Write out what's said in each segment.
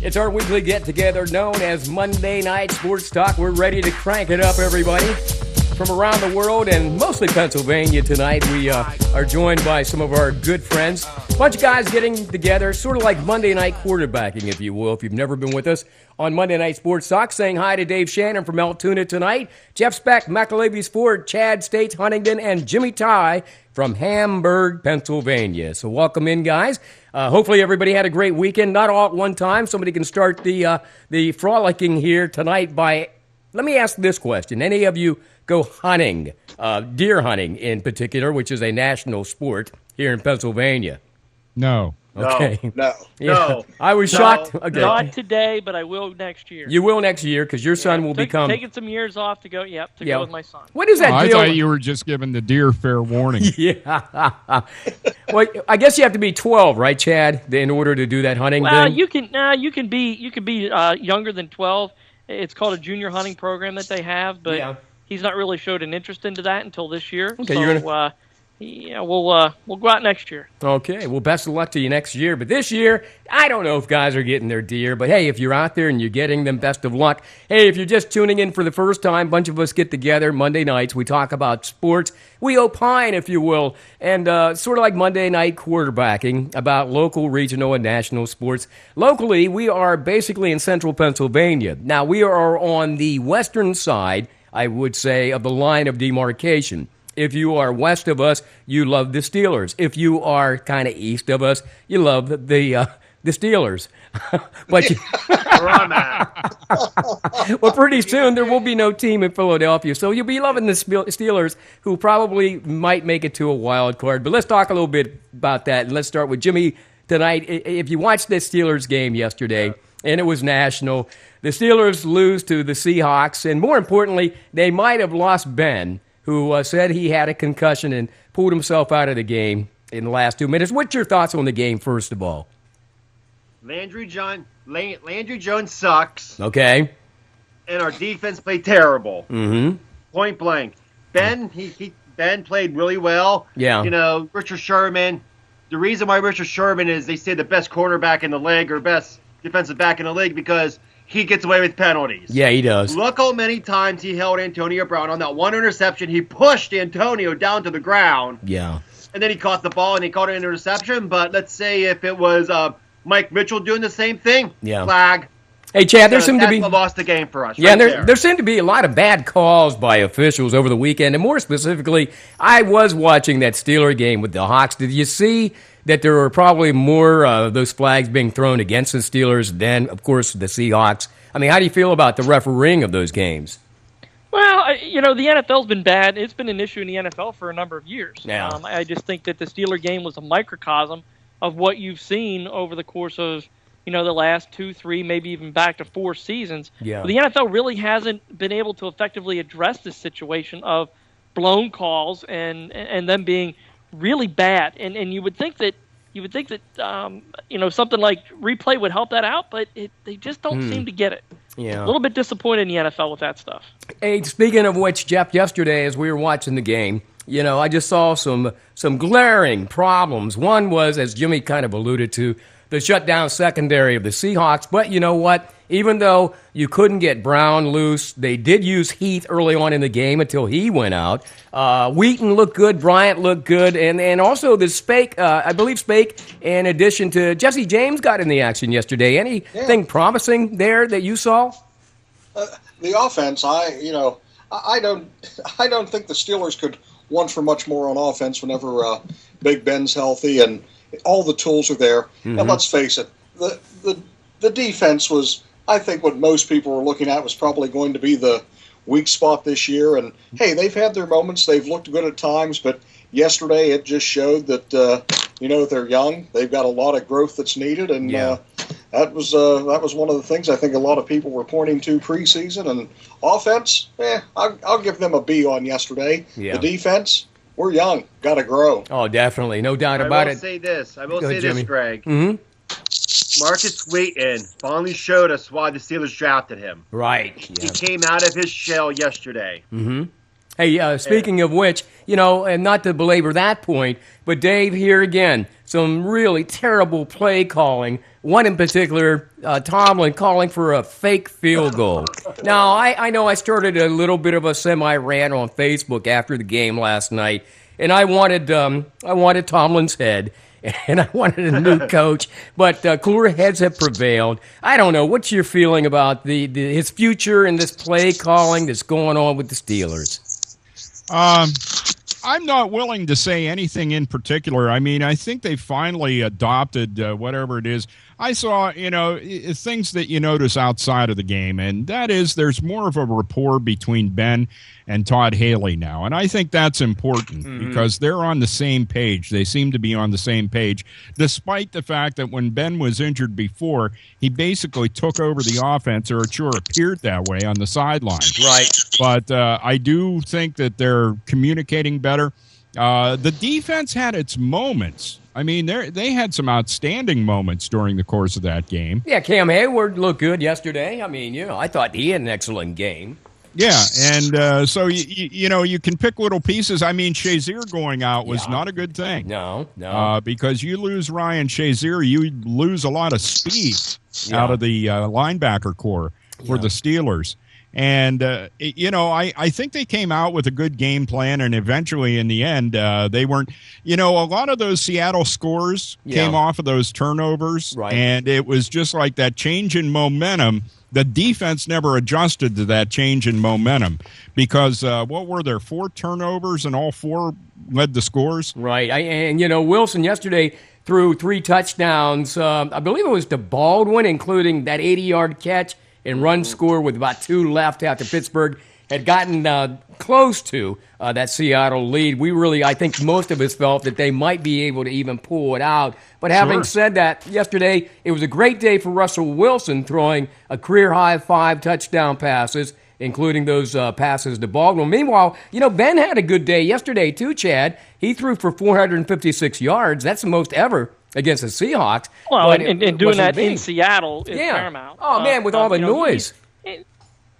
It's our weekly get-together known as Monday Night Sports Talk. We're ready to crank it up, everybody. From around the world and mostly Pennsylvania tonight, we are joined by some of our good friends. A bunch of guys getting together, sort of like Monday night quarterbacking, if you will, if you've never been with us on Monday Night Sports Talk. Saying hi to Dave Shannon from Altoona tonight, Jeff Speck, McAlevy's Ford, Chad States, Huntington, and Jimmy Ty from Hamburg, Pennsylvania. So welcome in, guys. Hopefully everybody had a great weekend, not all at one time. Somebody can start the frolicking here tonight by, let me ask this question. Any of you go hunting, deer hunting in particular, which is a national sport here in Pennsylvania? No. Okay. No. Yeah. No. I was shocked. Okay. Not today, but I will next year. You will next year because your son will become... Taking some years off to go, go with my son. What is that deal? I thought you were just giving the deer fair warning. Yeah. Well, I guess you have to be 12, right, Chad, in order to do that hunting Well, thing? you can be younger than 12. It's called a junior hunting program that they have, but he's not really showed an interest into that until this year. Okay, so, you're gonna... we'll go out next year. Okay, well, best of luck to you next year. But this year, I don't know if guys are getting their deer. But, hey, if you're out there and you're getting them, best of luck. Hey, if you're just tuning in for the first time, a bunch of us get together Monday nights. We talk about sports. We opine, if you will, and sort of like Monday night quarterbacking about local, regional, and national sports. Locally, we are basically in central Pennsylvania. Now, we are on the western side, I would say, of the line of demarcation. If you are west of us, you love the Steelers. If you are kind of east of us, you love the Steelers. But well, pretty soon there will be no team in Philadelphia, so you'll be loving the Steelers, who probably might make it to a wild card. But let's talk a little bit about that, and let's start with Jimmy tonight. If you watched the Steelers game yesterday, and it was national, the Steelers lose to the Seahawks, and more importantly, they might have lost Ben, who said he had a concussion and pulled himself out of the game in the last 2 minutes. What's your thoughts on the game, first of all? Landry Jones sucks. Okay. And our defense played terrible. Mm-hmm. Point blank. Ben played really well. Yeah. You know, Richard Sherman. The reason why Richard Sherman is, they say, the best cornerback in the league or best defensive back in the league, because he gets away with penalties. Yeah, he does. Look how many times he held Antonio Brown. On that one interception, he pushed Antonio down to the ground. Yeah. And then he caught the ball and he caught an interception. But let's say if it was Mike Mitchell doing the same thing, flag. Hey, Chad, there seemed to be... That's what lost the game for us. Yeah, right there seemed to be a lot of bad calls by officials over the weekend. And more specifically, I was watching that Steeler game with the Hawks. Did you see that there were probably more of those flags being thrown against the Steelers than, of course, the Seahawks? I mean, how do you feel about the refereeing of those games? Well, the NFL's been bad. It's been an issue in the NFL for a number of years. Yeah. I just think that the Steeler game was a microcosm of what you've seen over the course of, the last 2, 3, maybe even back to 4 seasons. Yeah. But the NFL really hasn't been able to effectively address this situation of blown calls and them being really bad. And you would think that something like replay would help that out, but they just don't seem to get it. Yeah. A little bit disappointed in the NFL with that stuff. Hey, speaking of which, Jeff, yesterday as we were watching the game, I just saw some glaring problems. One was, as Jimmy kind of alluded to, the shutdown secondary of the Seahawks. But you know what? Even though you couldn't get Brown loose, they did use Heath early on in the game until he went out. Wheaton looked good. Bryant looked good. And also the Spake, I believe Spake, in addition to Jesse James, got in the action yesterday. Anything promising there that you saw? The offense, I don't think the Steelers could want for much more on offense whenever Big Ben's healthy and all the tools are there. Mm-hmm. And let's face it, the defense was, I think, what most people were looking at was probably going to be the weak spot this year. And, hey, they've had their moments. They've looked good at times. But yesterday it just showed that, they're young. They've got a lot of growth that's needed. And that was one of the things I think a lot of people were pointing to preseason. And offense, I'll give them a B on yesterday. Yeah. The defense, we're young. Got to grow. Oh, definitely. No doubt about it. I will say this, Greg. Mm-hmm. Marcus Wheaton finally showed us why the Steelers drafted him. Right. He came out of his shell yesterday. Mm-hmm. Hey, speaking of which, and not to belabor that point, but Dave, here again, some really terrible play calling one in particular, Tomlin calling for a fake field goal. Now, I know I started a little bit of a semi-rant on Facebook after the game last night, and I wanted Tomlin's head, and I wanted a new coach, but cooler heads have prevailed. I don't know. What's your feeling about his future and this play calling that's going on with the Steelers? I'm not willing to say anything in particular. I mean, I think they finally adopted whatever it is. I saw, things that you notice outside of the game, and that is there's more of a rapport between Ben and Todd Haley now. And I think that's important because they're on the same page. They seem to be on the same page, despite the fact that when Ben was injured before, he basically took over the offense, or it sure appeared that way on the sideline. Right. But I do think that they're communicating better. The defense had its moments. I mean, they had some outstanding moments during the course of that game. Yeah, Cam Hayward looked good yesterday. I mean, I thought he had an excellent game. Yeah, and so, you can pick little pieces. I mean, Shazier going out was not a good thing. No. Because you lose Ryan Shazier, you lose a lot of speed out of the linebacker core for the Steelers. And, I think they came out with a good game plan, and eventually in the end, they weren't, a lot of those Seattle scores came off of those turnovers, and it was just like that change in momentum. The defense never adjusted to that change in momentum because, what were there, 4 turnovers, and all 4 led the scores? Right, and Wilson yesterday threw 3 touchdowns. I believe it was to Baldwin, including that 80-yard catch and run score with about 2 left after Pittsburgh had gotten close to that Seattle lead. I think most of us felt that they might be able to even pull it out. But having said that, yesterday it was a great day for Russell Wilson, throwing a career-high 5 touchdown passes, including those passes to Baldwin. Meanwhile, Ben had a good day yesterday too, Chad. He threw for 456 yards. That's the most ever against the Seahawks. Well, and doing that in Seattle is paramount. Oh, man, with all the noise.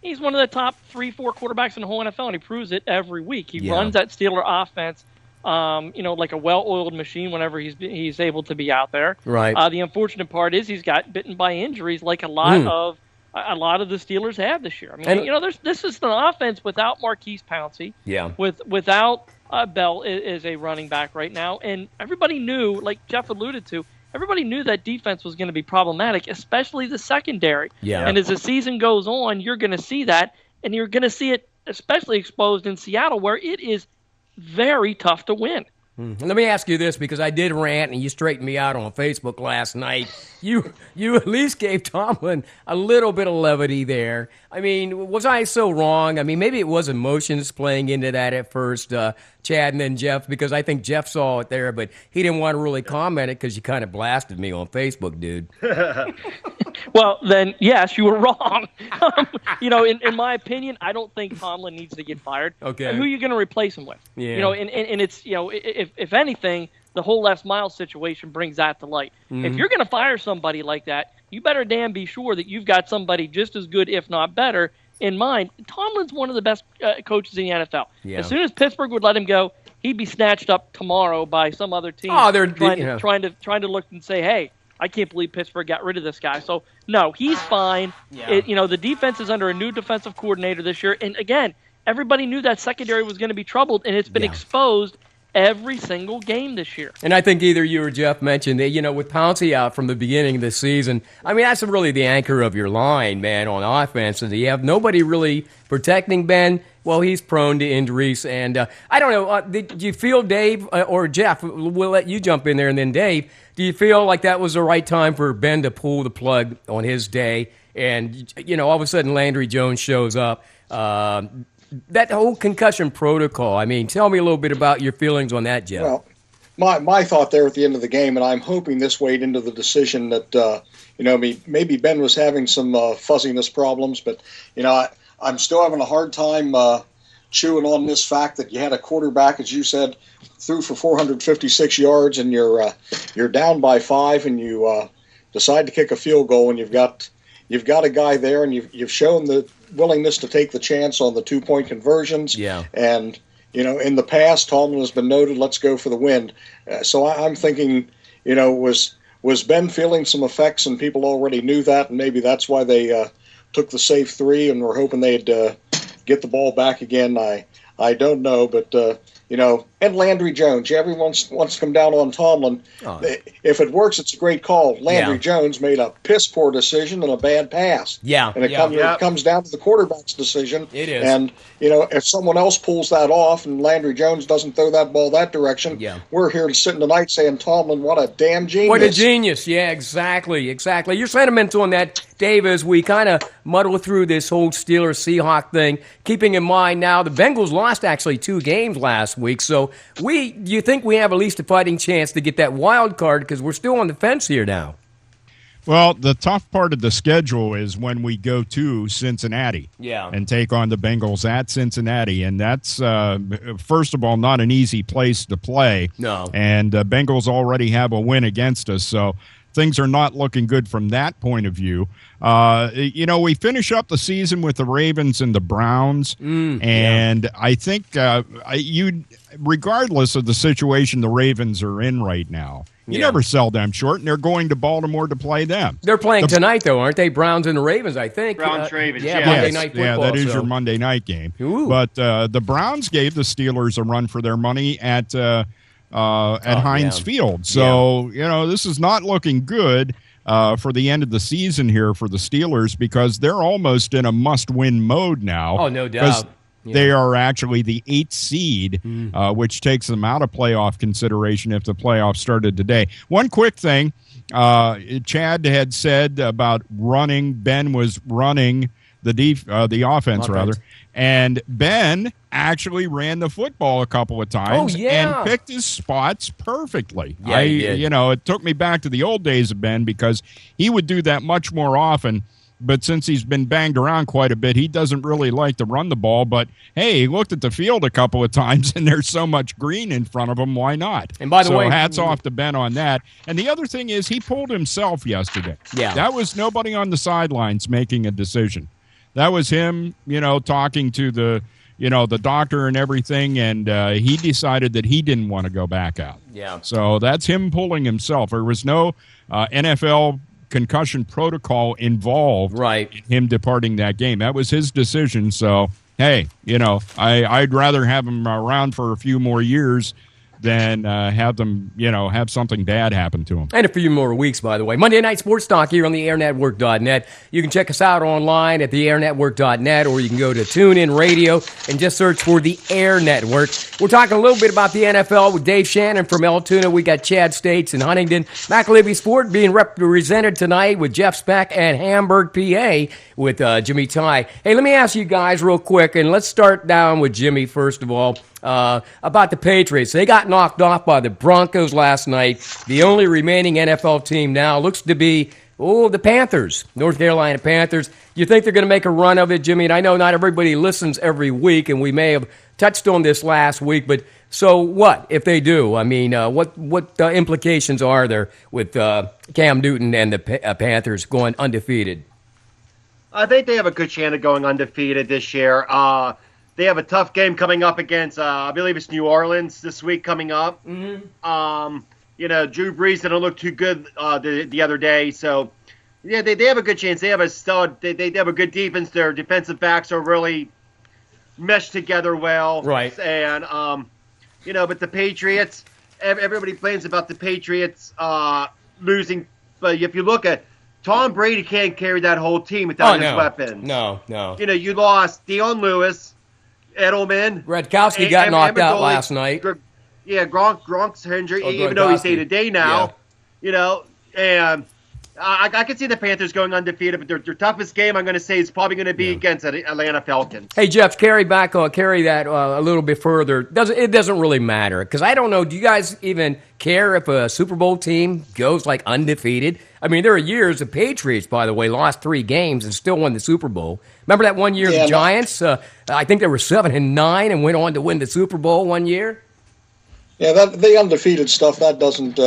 He's one of the top 3-4 quarterbacks in the whole NFL, and he proves it every week. He runs that Steeler offense, like a well-oiled machine whenever he's able to be out there. Right. The unfortunate part is he's got bitten by injuries, like a lot of the Steelers have this year. I mean, this is an offense without Marquise Pouncey. Yeah. Without Bell is a running back right now, and everybody knew, like Jeff alluded to, everybody knew that defense was going to be problematic, especially the secondary. Yeah. And as the season goes on, you're going to see that, and you're going to see it especially exposed in Seattle, where it is very tough to win. Let me ask you this, because I did rant and you straightened me out on Facebook last night. You at least gave Tomlin a little bit of levity there. I mean, was I so wrong? I mean, maybe it was emotions playing into that at first, Chad, and then Jeff, because I think Jeff saw it there, but he didn't want to really comment it because you kind of blasted me on Facebook, dude. Well, then, yes, you were wrong. In my opinion, I don't think Tomlin needs to get fired. Okay. And who are you going to replace him with? Yeah. And it's, if anything, the whole Les Miles situation brings that to light. If you're going to fire somebody like that, you better damn be sure that you've got somebody just as good, if not better, in mind. Tomlin's one of the best coaches in the NFL. Yeah. As soon as Pittsburgh would let him go, he'd be snatched up tomorrow by some other team trying to look and say, hey, I can't believe Pittsburgh got rid of this guy. So, no, he's fine. Yeah. The defense is under a new defensive coordinator this year. And, again, everybody knew that secondary was going to be troubled, and it's been exposed every single game this year. And I think either you or Jeff mentioned that, with Pouncey out from the beginning of the season, I mean, that's really the anchor of your line, man, on offense. And you have nobody really protecting Ben. Well, he's prone to injuries. And I don't know, did you feel, Dave, or Jeff, we'll let you jump in there, and then Dave, do you feel like that was the right time for Ben to pull the plug on his day? And, all of a sudden Landry Jones shows up. That whole concussion protocol, I mean, tell me a little bit about your feelings on that, Jeff. Well, my thought there at the end of the game, and I'm hoping this weighed into the decision that, maybe Ben was having some fuzziness problems, but, I'm still having a hard time chewing on this fact that you had a quarterback, as you said, threw for 456 yards, and you're down by 5, and you decide to kick a field goal, and you've got a guy there, and you've shown the willingness to take the chance on the 2-point conversions. Yeah. And, in the past, Tomlin has been noted, let's go for the win. So I'm thinking, was was Ben feeling some effects, and people already knew that, and maybe that's why they took the safe 3 and were hoping they'd get the ball back again? I don't know, but and Landry Jones. Everyone wants to come down on Tomlin. Oh. If it works, it's a great call. Landry Jones made a piss-poor decision and a bad pass. Yeah, and it comes down to the quarterback's decision. It is. And, if someone else pulls that off and Landry Jones doesn't throw that ball that direction, we're here sitting tonight saying, Tomlin, what a damn genius. What a genius. Yeah, exactly. Your sentiments on that, Dave, as we kind of muddle through this whole Steelers-Seahawks thing, keeping in mind now the Bengals lost actually 2 games last week, so do you think we have at least a fighting chance to get that wild card, because we're still on the fence here now? Well, the tough part of the schedule is when we go to Cincinnati and take on the Bengals at Cincinnati. And that's, first of all, not an easy place to play. No. And Bengals already have a win against us, so things are not looking good from that point of view. We finish up the season with the Ravens and the Browns, and I think regardless of the situation the Ravens are in right now, you never sell them short, and they're going to Baltimore to play them. They're playing tonight, though, aren't they? Browns and the Ravens, I think. Browns-Ravens, Monday Night Football. Yeah, that is your Monday night game. Ooh. But the Browns gave the Steelers a run for their money at Heinz Field. So, this is not looking good for the end of the season here for the Steelers, because they're almost in a must-win mode now. Oh, no doubt. They are actually the 8th seed, which takes them out of playoff consideration if the playoffs started today. One quick thing, Chad had said about running. Ben was running the offense, rather. And Ben actually ran the football a couple of times and picked his spots perfectly. Yeah, he did. It took me back to the old days of Ben, because he would do that much more often. But since he's been banged around quite a bit, he doesn't really like to run the ball. But, hey, he looked at the field a couple of times, and there's so much green in front of him. Why not? And by the way, hats off to Ben on that. And the other thing is he pulled himself yesterday. Yeah. That was nobody on the sidelines making a decision. That was him, talking to the doctor and everything, and he decided that he didn't want to go back out. Yeah. So that's him pulling himself. There was no NFL concussion protocol involved in him departing that game. That was his decision. So, hey, I'd rather have him around for a few more years than have them, have something bad happen to them. And a few more weeks, by the way. Monday Night Sports Talk here on the airnetwork.net. You can check us out online at the airnetwork.net, or you can go to TuneIn Radio and just search for the Air Network. We're talking a little bit about the NFL with Dave Shannon from Altoona. We got Chad States and Huntington. McAlevey Sport being represented tonight with Jeff Speck and Hamburg, PA with Jimmy Ty. Hey, let me ask you guys real quick, and let's start down with Jimmy first of all. About the Patriots. They got knocked off by the Broncos last night. The only remaining NFL team now looks to be, the Panthers, North Carolina Panthers. You think they're going to make a run of it, Jimmy? And I know not everybody listens every week, and we may have touched on this last week, but so what if they do? I mean, what implications are there with Cam Newton and the Panthers going undefeated? I think they have a good chance of going undefeated this year. They have a tough game coming up against, I believe it's New Orleans this week coming up. Mm-hmm. Drew Brees didn't look too good the other day. So, yeah, they have a good chance. They have a stud. They have a good defense. Their defensive backs are really meshed together well. Right. And, but the Patriots, everybody complains about the Patriots losing. But if you look at Tom Brady can't carry that whole team without his weapons. No. You lost Dion Lewis, Edelman. Radkowski got knocked out last night. Gronk's injured, even though he's day-to-day now. And I can see the Panthers going undefeated, but their toughest game, I'm going to say, is probably going to be against Atlanta Falcons. Hey, Jeff, carry that a little bit further. It doesn't really matter, because I don't know, do you guys even care if a Super Bowl team goes, undefeated? I mean, there are years the Patriots, by the way, lost 3 games and still won the Super Bowl. Remember that one year the Giants? I think they were 7-9 and went on to win the Super Bowl one year. Yeah, the undefeated stuff, that doesn't.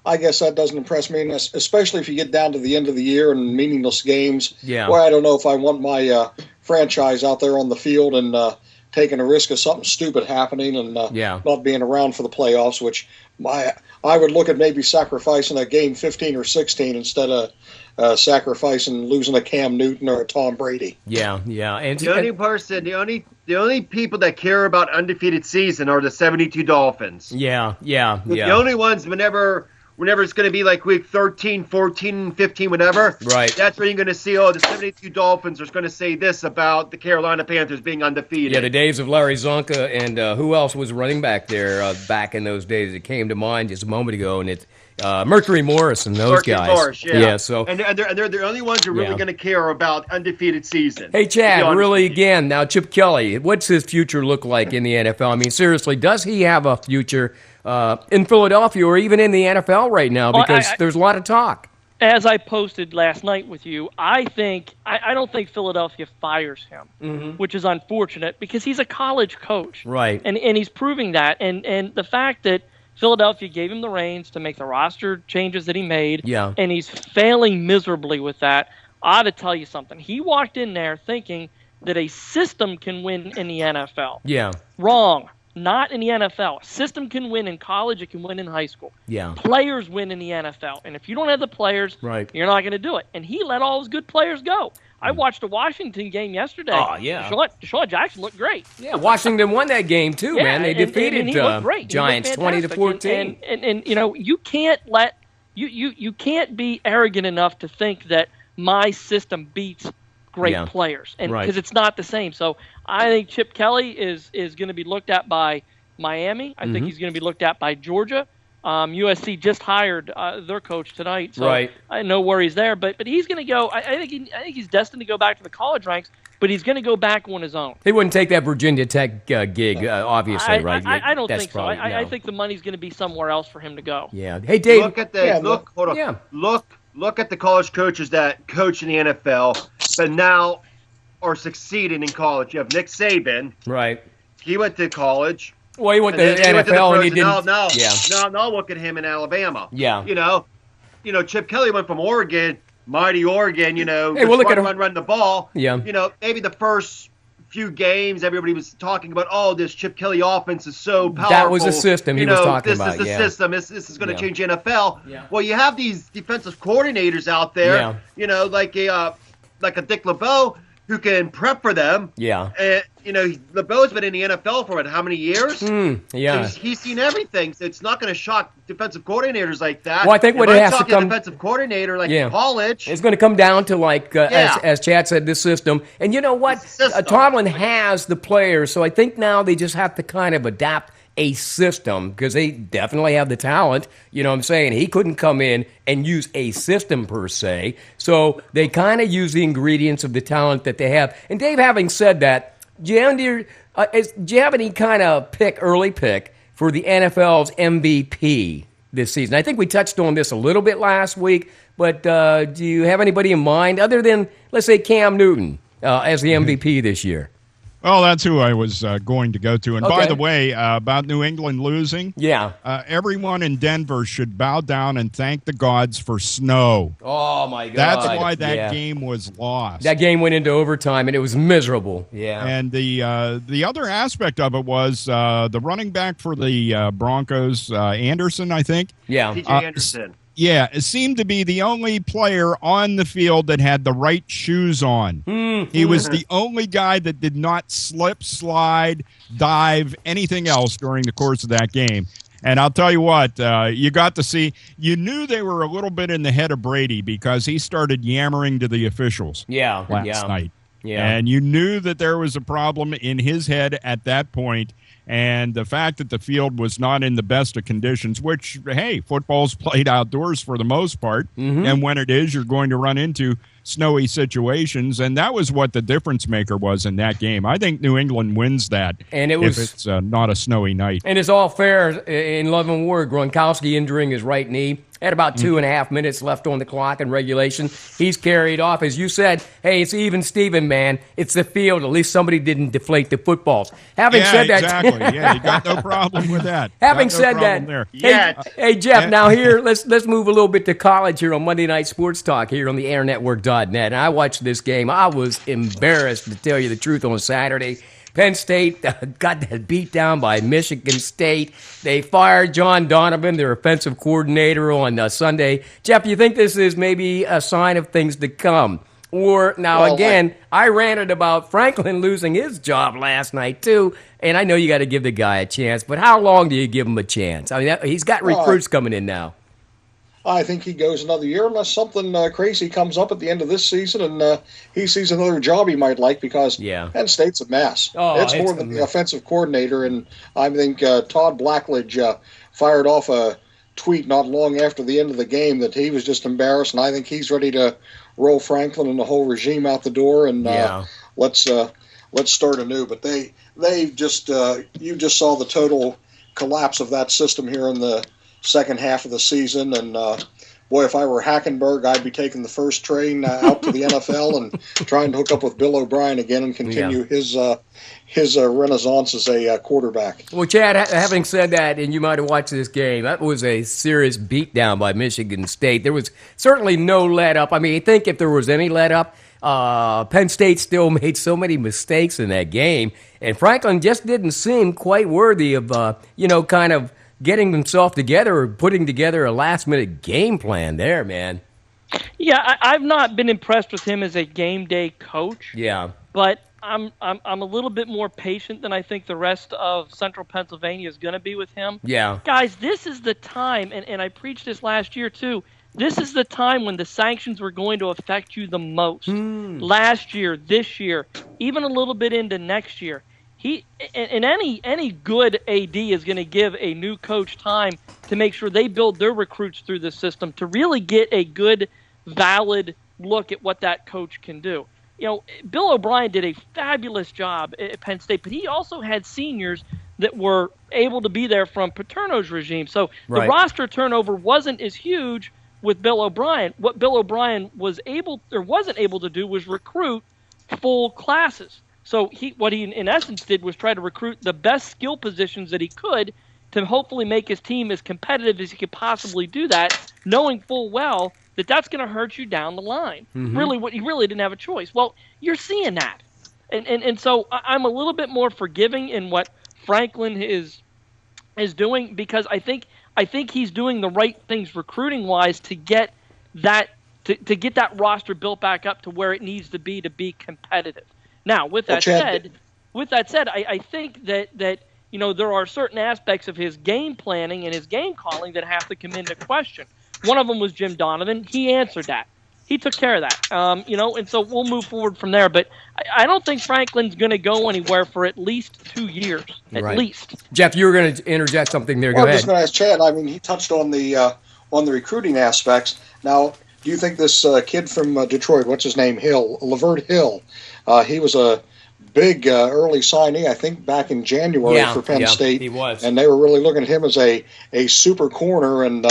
I guess that doesn't impress me, especially if you get down to the end of the year and meaningless games. Yeah. Where I don't know if I want my franchise out there on the field and taking a risk of something stupid happening and not being around for the playoffs, which I would look at maybe sacrificing a game 15 or 16 instead of sacrificing losing a Cam Newton or a Tom Brady. Yeah. And the only people that care about undefeated season are the 72 Dolphins. Yeah. The only ones whenever it's going to be like week 13, 14, 15, whatever. Right. That's when you're going to see, the 72 Dolphins are going to say this about the Carolina Panthers being undefeated. Yeah, the days of Larry Zonka and who else was running back there back in those days? It came to mind just a moment ago, and it's Mercury Morris and those guys. Morris, yeah. So and they're the only ones who are really going to care about undefeated season. Hey, Chad, really again, now Chip Kelly, what's his future look like in the NFL? I mean, seriously, does he have a future in Philadelphia or even in the NFL right now? Because there's a lot of talk. As I posted last night with you, I don't think Philadelphia fires him, which is unfortunate because he's a college coach. Right. And he's proving that. And the fact that Philadelphia gave him the reins to make the roster changes that he made, and he's failing miserably with that, I ought to tell you something. He walked in there thinking that a system can win in the NFL. Yeah. Wrong. Not in the NFL. A system can win in college. It can win in high school. Yeah. Players win in the NFL. And if you don't have the players, you're not going to do it. And he let all his good players go. I watched the Washington game yesterday. Oh, yeah. Deshaun Jackson looked great. Yeah, Washington won that game, too, man. They defeated Giants 20-14. And you can't let you can't be arrogant enough to think that my system beats great players, and because it's not the same. So I think Chip Kelly is going to be looked at by Miami. I think he's going to be looked at by Georgia. USC just hired their coach tonight, so no worries there. But he's going to go. I think he's destined to go back to the college ranks, but he's going to go back on his own. He wouldn't take that Virginia Tech gig, obviously, right? I don't think so. I think the money's going to be somewhere else for him to go. Yeah. Hey, Dave. Look at the college coaches that coach in the NFL, but now are succeeding in college. You have Nick Saban. Right. He went to college. Well, he went to the NFL and he didn't. Now look at him in Alabama. Yeah. Chip Kelly went from Oregon, mighty Oregon. Hey, look at him run the ball. Yeah. Maybe the first few games, everybody was talking about, this Chip Kelly offense is so powerful. That was the system he was talking about. This is the system. This is going to change the NFL. Yeah. Well, you have these defensive coordinators out there. Yeah. Like a Dick LeBeau who can prep for them. Yeah. LeBeau's been in the NFL for how many years? Yeah. So he's seen everything. So it's not going to shock defensive coordinators like that. Well, I think what it has to come defensive coordinator college. It's going to come down to as Chad said, this system. And you know what? Tomlin has the players, so I think now they just have to kind of adapt a system because they definitely have the talent. You know what I'm saying? He couldn't come in and use a system per se. So they kind of use the ingredients of the talent that they have. And Dave, having said that, do you have any kind of early pick for the NFL's MVP this season? I think we touched on this a little bit last week, but do you have anybody in mind other than, let's say, Cam Newton as the MVP this year? Well, that's who I was going to go to. And by the way, about New England losing, everyone in Denver should bow down and thank the gods for snow. Oh, my God. That's why that game was lost. That game went into overtime, and it was miserable. Yeah. And the other aspect of it was the running back for the Broncos, Anderson, I think. Yeah. T.J. Anderson. Yeah, it seemed to be the only player on the field that had the right shoes on. He was the only guy that did not slip, slide, dive, anything else during the course of that game. And I'll tell you what, you got to see, you knew they were a little bit in the head of Brady because he started yammering to the officials last night. Yeah. And you knew that there was a problem in his head at that point. And the fact that the field was not in the best of conditions, which, hey, football's played outdoors for the most part. And when it is, you're going to run into snowy situations. And that was what the difference maker was in that game. I think New England wins that and it was, if it's not a snowy night. And it's all fair in love and war. Gronkowski injuring his right knee. Had about 2.5 minutes left on the clock in regulation. He's carried off. As you said, hey, it's even Steven, man. It's the field. At least somebody didn't deflate the footballs. Having said that. Exactly. Yeah, you got no problem with that. Having said that. Hey, Jeff, now here, let's move a little bit to college here on Monday Night Sports Talk here on the airnetwork.net. And I watched this game. I was embarrassed, to tell you the truth, on Saturday. Penn State got that beat down by Michigan State. They fired John Donovan, their offensive coordinator, on Sunday. Jeff, do you think this is maybe a sign of things to come? Or, now, again, I ranted about Franklin losing his job last night, too, and I know you got to give the guy a chance, but how long do you give him a chance? I mean, he's got recruits coming in now. I think he goes another year unless something crazy comes up at the end of this season and he sees another job he might like, because Penn State's a mess. It's more than the offensive coordinator, and I think Todd Blackledge fired off a tweet not long after the end of the game that he was just embarrassed, and I think he's ready to roll Franklin and the whole regime out the door, and let's start anew. But they just you just saw the total collapse of that system here in the second half of the season, and boy, if I were Hackenberg, I'd be taking the first train out to the NFL and trying to hook up with Bill O'Brien again and continue his renaissance as a quarterback. Well, Chad, having said that, and you might have watched this game, that was a serious beatdown by Michigan State. There was certainly no let-up. I mean, I think if there was any let-up, Penn State still made so many mistakes in that game, and Franklin just didn't seem quite worthy of, kind of getting himself together or putting together a last-minute game plan there, man. Yeah, I've not been impressed with him as a game day coach. Yeah. But I'm a little bit more patient than I think the rest of Central Pennsylvania is going to be with him. Yeah. Guys, this is the time, and I preached this last year too, this is the time when the sanctions were going to affect you the most. Last year, this year, even a little bit into next year. Any good AD is going to give a new coach time to make sure they build their recruits through the system to really get a good, valid look at what that coach can do. Bill O'Brien did a fabulous job at Penn State, but he also had seniors that were able to be there from Paterno's regime. So the roster turnover wasn't as huge with Bill O'Brien. What Bill O'Brien wasn't able to do was recruit full classes. So what he in essence did was try to recruit the best skill positions that he could to hopefully make his team as competitive as he could possibly do that, knowing full well that that's going to hurt you down the line. Really, he really didn't have a choice. Well, you're seeing that. And so I'm a little bit more forgiving in what Franklin is doing, because I think he's doing the right things recruiting-wise to get that to get that roster built back up to where it needs to be competitive. Now, with that said, I think that there are certain aspects of his game planning and his game calling that have to come into question. One of them was Jim Donovan. He answered that. He took care of that. And so we'll move forward from there. But I don't think Franklin's going to go anywhere for at least 2 years, at least. Jeff, you were going to interject something there. Go ahead. I was just going to ask Chad. I mean, he touched on the recruiting aspects. Now, do you think this kid from Detroit, what's his name, Lavert Hill, he was a big early signee, I think, back in January for Penn State. He was. And they were really looking at him as a super corner, and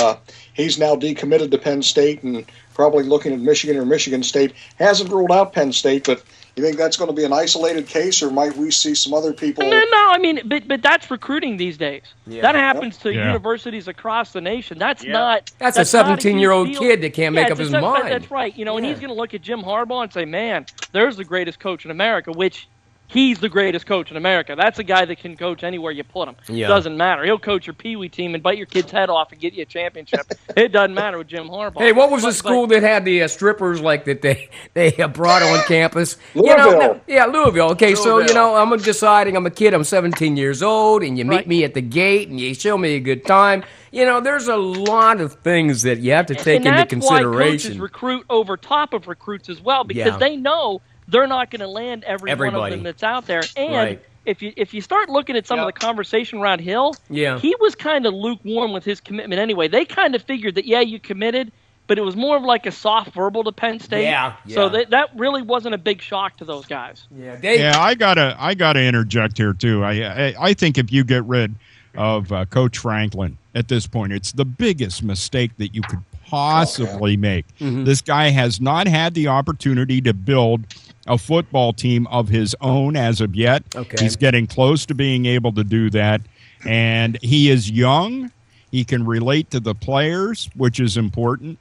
he's now decommitted to Penn State and probably looking at Michigan or Michigan State. Hasn't ruled out Penn State, but you think that's going to be an isolated case, or might we see some other people? No, I mean, but that's recruiting these days. Yeah. That happens to universities across the nation. That's not. That's a 17-year-old kid that can't make up his mind. That's right. And he's going to look at Jim Harbaugh and say, man, there's the greatest coach in America, which he's the greatest coach in America. That's a guy that can coach anywhere you put him. Yeah. Doesn't matter. He'll coach your peewee team and bite your kid's head off and get you a championship. It doesn't matter with Jim Harbaugh. Hey, what was the school that had the strippers like that they brought on campus? Louisville. Louisville. Okay, Louisville. So, I'm deciding I'm a kid. I'm 17 years old, and you meet me at the gate, and you show me a good time. There's a lot of things that you have to take into consideration. Why coaches recruit over top of recruits as well, because they know they're not going to land everybody. One of them that's out there. And if you start looking at some of the conversation around Hill, he was kind of lukewarm with his commitment anyway. They kind of figured that, you committed, but it was more of like a soft verbal to Penn State. Yeah. So that really wasn't a big shock to those guys. Yeah, I gotta interject here too. I think if you get rid of Coach Franklin at this point, it's the biggest mistake that you could possibly make. This guy has not had the opportunity to build a football team of his own as of yet. He's getting close to being able to do that, and he is young. He can relate to the players, which is important.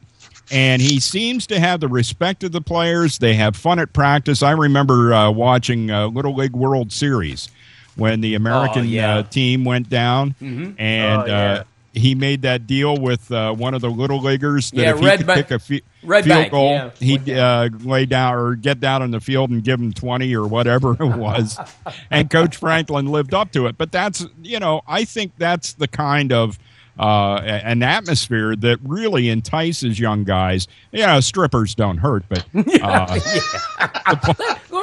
And he seems to have the respect of the players. They have fun at practice. I remember watching Little League World Series when the American team went down, and he made that deal with one of the Little Leaguers that if he could kick a field goal, he'd lay down or get down on the field and give him 20 or whatever it was. And Coach Franklin lived up to it. But that's, I think that's the kind of an atmosphere that really entices young guys. Yeah, strippers don't hurt, but Going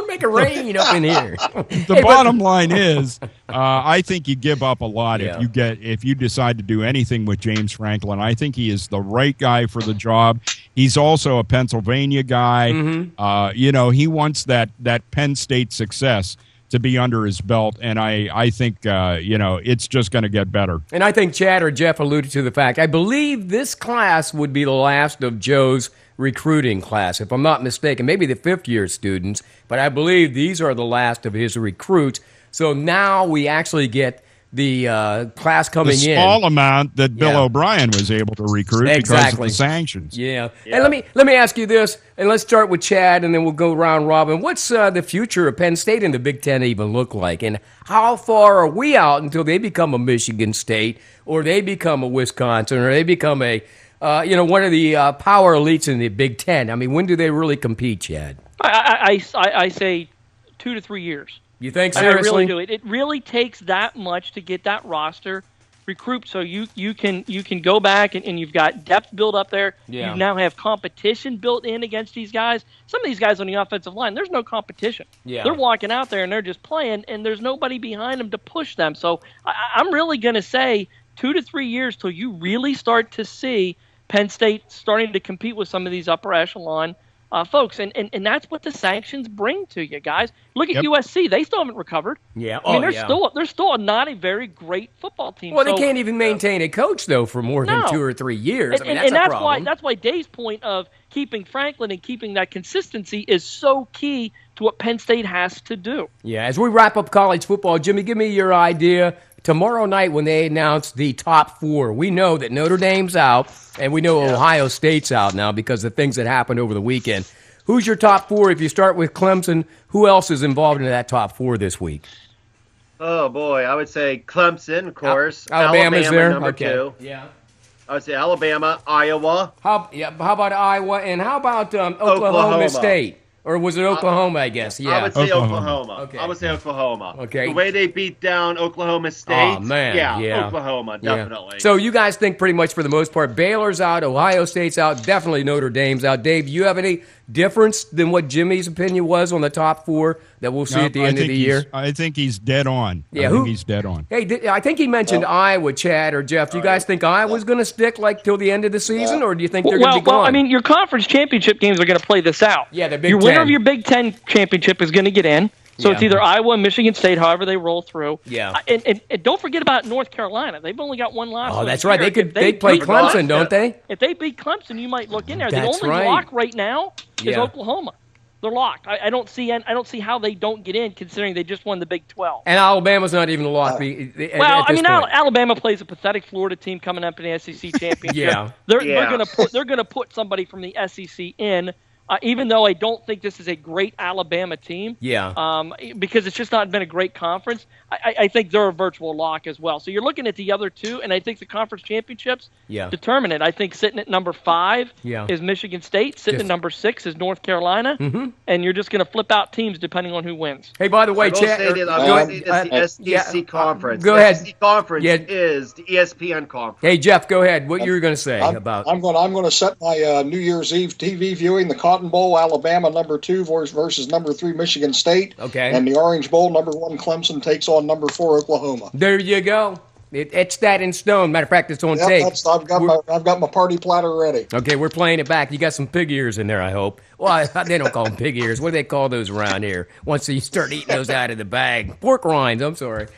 to make it rain up in here. The bottom line is, I think you give up a lot if you decide to do anything with James Franklin. I think he is the right guy for the job. He's also a Pennsylvania guy. He wants that Penn State success to be under his belt, and I think, it's just going to get better. And I think Chad or Jeff alluded to the fact, I believe this class would be the last of Joe's recruiting class, if I'm not mistaken. Maybe the fifth-year students, but I believe these are the last of his recruits. So now we actually get the class coming in. The small amount that Bill O'Brien was able to recruit because of the sanctions. Yeah. And let me ask you this, and let's start with Chad, and then we'll go round robin. What's the future of Penn State in the Big Ten even look like? And how far are we out until they become a Michigan State, or they become a Wisconsin, or they become a one of the power elites in the Big Ten? I mean, when do they really compete, Chad? I say 2 to 3 years. You think seriously? I really do. It really takes that much to get that roster recruit, so you can go back and you've got depth built up there. Yeah. You now have competition built in against these guys. Some of these guys on the offensive line, there's no competition. Yeah. They're walking out there and they're just playing, and there's nobody behind them to push them. So I'm really going to say 2 to 3 years till you really start to see Penn State starting to compete with some of these upper echelon folks, and that's what the sanctions bring to you guys. Look at USC; they still haven't recovered. Yeah, I mean, they're still not a very great football team. Well, they can't even maintain a coach though for more than 2 or 3 years. And that's why Dave's point of keeping Franklin and keeping that consistency is so key to what Penn State has to do. Yeah, as we wrap up college football, Jimmy, give me your idea. Tomorrow night when they announce the top 4, we know that Notre Dame's out, and we know Ohio State's out now because of things that happened over the weekend. Who's your top 4? If you start with Clemson, who else is involved in that top 4 this week? Oh, boy. I would say Clemson, of course. Alabama's Alabama, there? number 2. Yeah. I would say Alabama, Iowa. How about Iowa, and how about Oklahoma State? Or was it Oklahoma, I guess? Yeah. I would say Oklahoma. Okay. I would say Oklahoma. Okay. The way they beat down Oklahoma State. Oh, man. Yeah. Oklahoma, definitely. Yeah. So you guys think pretty much for the most part, Baylor's out, Ohio State's out, definitely Notre Dame's out. Dave, you have any difference than what Jimmy's opinion was on the top 4 that we'll see at the end of the year? I think he's dead on. Yeah, I think he's dead on. Hey, I think he mentioned Iowa, Chad or Jeff. Do you guys think Iowa's going to stick like till the end of the season, or do you think they're going to be gone? Well, I mean, your conference championship games are going to play this out. Yeah, the Big Your Ten. winner of your Big Ten championship is going to get in. So it's either Iowa and Michigan State, however they roll through. Yeah. And don't forget about North Carolina. They've only got one loss. Oh, that's right. They play Clemson, don't they? If they beat Clemson, you might look in there. That's the only lock right now is Yeah. Oklahoma. They're locked. I don't see how they don't get in, considering they just won the Big 12. And Alabama's not even a lock. Alabama plays a pathetic Florida team coming up in the SEC championship. Yeah. They're gonna put somebody from the SEC in. Even though I don't think this is a great Alabama team, because it's just not been a great conference, I think they're a virtual lock as well. So you're looking at the other two, and I think the conference championships determine it. I think sitting at number 5 is Michigan State, sitting at number 6 is North Carolina, and you're just going to flip out teams depending on who wins. Hey, by the way, Chad, the SEC conference. Go ahead. The SEC conference is the ESPN conference. Hey, Jeff, go ahead. What you were going to say about? I'm going to set my New Year's Eve TV viewing. The Cotton Bowl, Alabama number 2 versus number 3 Michigan State. Okay. And the Orange Bowl, number 1 Clemson takes on number 4 Oklahoma. There you go. It's that in stone. Matter of fact, it's on tape. I've got my party platter ready. Okay, we're playing it back. You got some pig ears in there, I hope. Well, they don't call them pig ears. What do they call those around here? Once you start eating those out of the bag. Pork rinds, I'm sorry.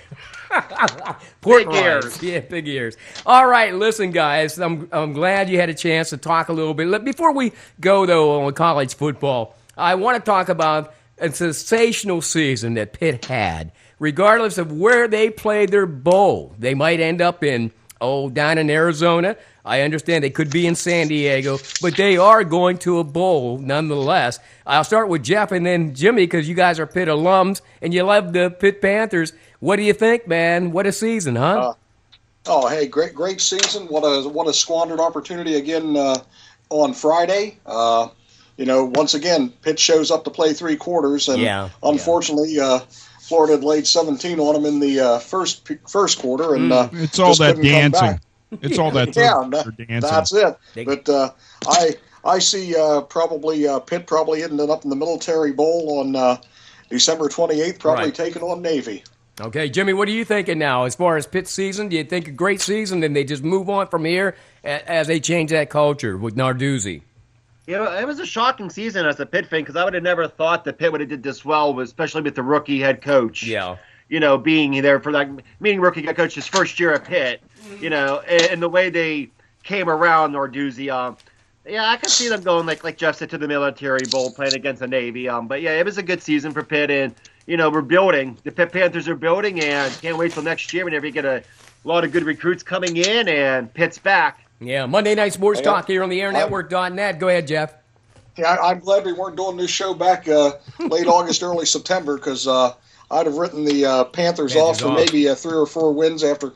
Pork rinds. Yeah, pig ears. All right, listen, guys. I'm glad you had a chance to talk a little bit. Before we go, though, on college football, I want to talk about a sensational season that Pitt had. Regardless of where they played their bowl, they might end up down in Arizona. I understand they could be in San Diego, but they are going to a bowl nonetheless. I'll start with Jeff and then Jimmy because you guys are Pitt alums and you love the Pitt Panthers. What do you think, man? What a season, huh? Hey, great season. What a squandered opportunity again on Friday. Once again, Pitt shows up to play 3 quarters, and unfortunately, Florida had laid 17 on them in the first quarter, and it's all that dancing. It's all that dancing. That's it. But I see Pitt probably ending up in the Military Bowl on December 28th, probably taking on Navy. Okay, Jimmy, what are you thinking now as far as Pitt's season? Do you think a great season, and they just move on from here as they change that culture with Narduzzi? It was a shocking season as a Pitt fan because I would have never thought that Pitt would have did this well, especially with the rookie head coach. Yeah. Being there for meeting rookie head coach his first year at Pitt, and the way they came around Narduzzi. I can see them going, like Jeff said, to the Military Bowl, playing against the Navy. But it was a good season for Pitt, and, we're building. The Pitt Panthers are building, and can't wait till next year whenever you get a lot of good recruits coming in, and Pitt's back. Yeah, Monday Night Sports Talk here on the airnetwork.net. Go ahead, Jeff. Yeah, I'm glad we weren't doing this show back late August, early September, because I'd have written the Panthers off for maybe 3 or 4 wins after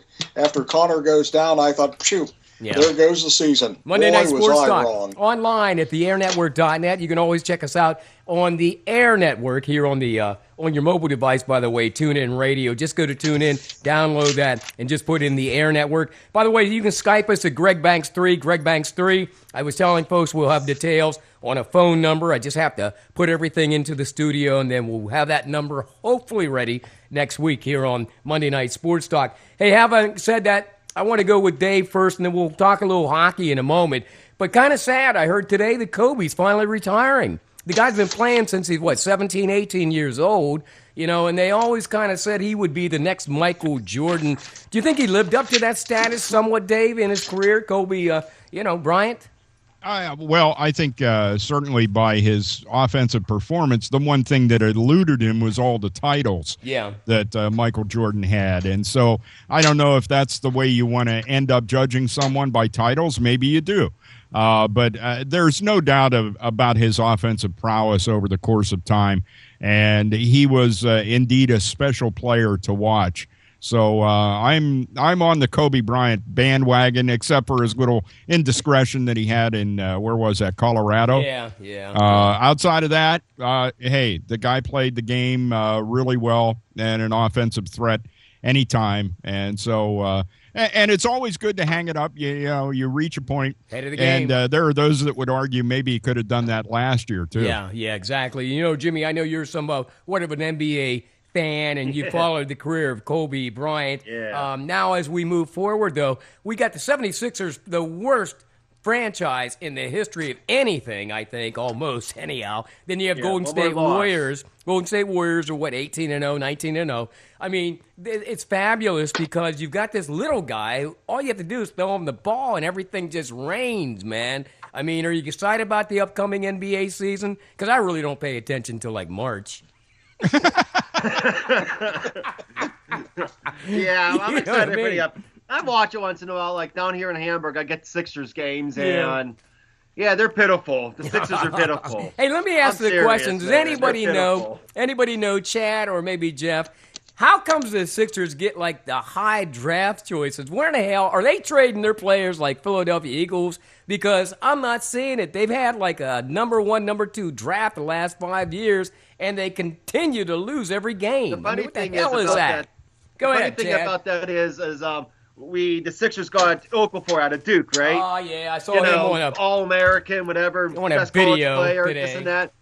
Connor goes down. I thought, phew. Yeah. There goes the season. Monday Night Sports Talk online at theairnetwork.net. You can always check us out on the Air Network here on the on your mobile device, by the way, TuneIn Radio. Just go to TuneIn, download that, and just put in the Air Network. By the way, you can Skype us at Greg Banks 3, Greg Banks 3. I was telling folks we'll have details on a phone number. I just have to put everything into the studio, and then we'll have that number hopefully ready next week here on Monday Night Sports Talk. Hey, having said that, I want to go with Dave first, and then we'll talk a little hockey in a moment. But kind of sad, I heard today that Kobe's finally retiring. The guy's been playing since he's, 17, 18 years old, and they always kind of said he would be the next Michael Jordan. Do you think he lived up to that status somewhat, Dave, in his career, Kobe, Bryant? Well, I think certainly by his offensive performance, the one thing that eluded him was all the titles that Michael Jordan had. And so I don't know if that's the way you want to end up judging someone by titles. Maybe you do. But there's no doubt about his offensive prowess over the course of time. And he was indeed a special player to watch. So I'm on the Kobe Bryant bandwagon, except for his little indiscretion that he had in where was that, Colorado? Yeah. Outside of that, hey, the guy played the game really well and an offensive threat anytime, and so and it's always good to hang it up. You reach a point, head of the game, and there are those that would argue maybe he could have done that last year too. Yeah, exactly. Jimmy, I know you're what of an NBA fan, and you followed the career of Kobe Bryant. Yeah. Now, as we move forward, though, we got the 76ers, the worst franchise in the history of anything, I think, almost, anyhow. Then you have Golden State Warriors. Golden State Warriors are, 18-0, 19-0. I mean, it's fabulous because you've got this little guy. All you have to do is throw him the ball, and everything just rains, man. I mean, are you excited about the upcoming NBA season? Because I really don't pay attention till, March. I'm excited for the up. I watch it once in a while, down here in Hamburg. I get Sixers games, and they're pitiful. The Sixers are pitiful. Hey, let me ask the question: does anybody know, Chad or maybe Jeff? How comes the Sixers get the high draft choices? Where in the hell are they trading their players like Philadelphia Eagles? Because I'm not seeing it. They've had a number 1, number 2 draft the last 5 years, and they continue to lose every game. The funny thing is that? Go ahead, The funny thing Chad. about that is the Sixers got Okafor out of Duke, right? Oh yeah, I saw him on a All-American, whatever, best video player, today. This and that.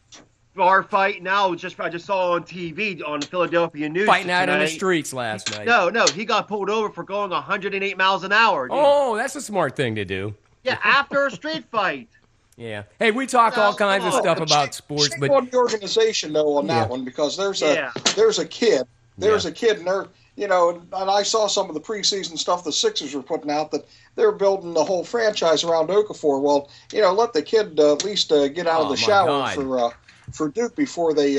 Bar fight now. I just saw on TV on the Philadelphia News fighting tonight. out in the streets last night. No, he got pulled over for going 108 miles an hour. Dude. Oh, that's a smart thing to do. Yeah, after a street fight. Yeah. Hey, we talk all kinds of stuff about sports, but on the organization though on that one, because there's a kid, and they're and I saw some of the preseason stuff the Sixers were putting out that they're building the whole franchise around Okafor. Well, let the kid at least get out of the shower for Duke before they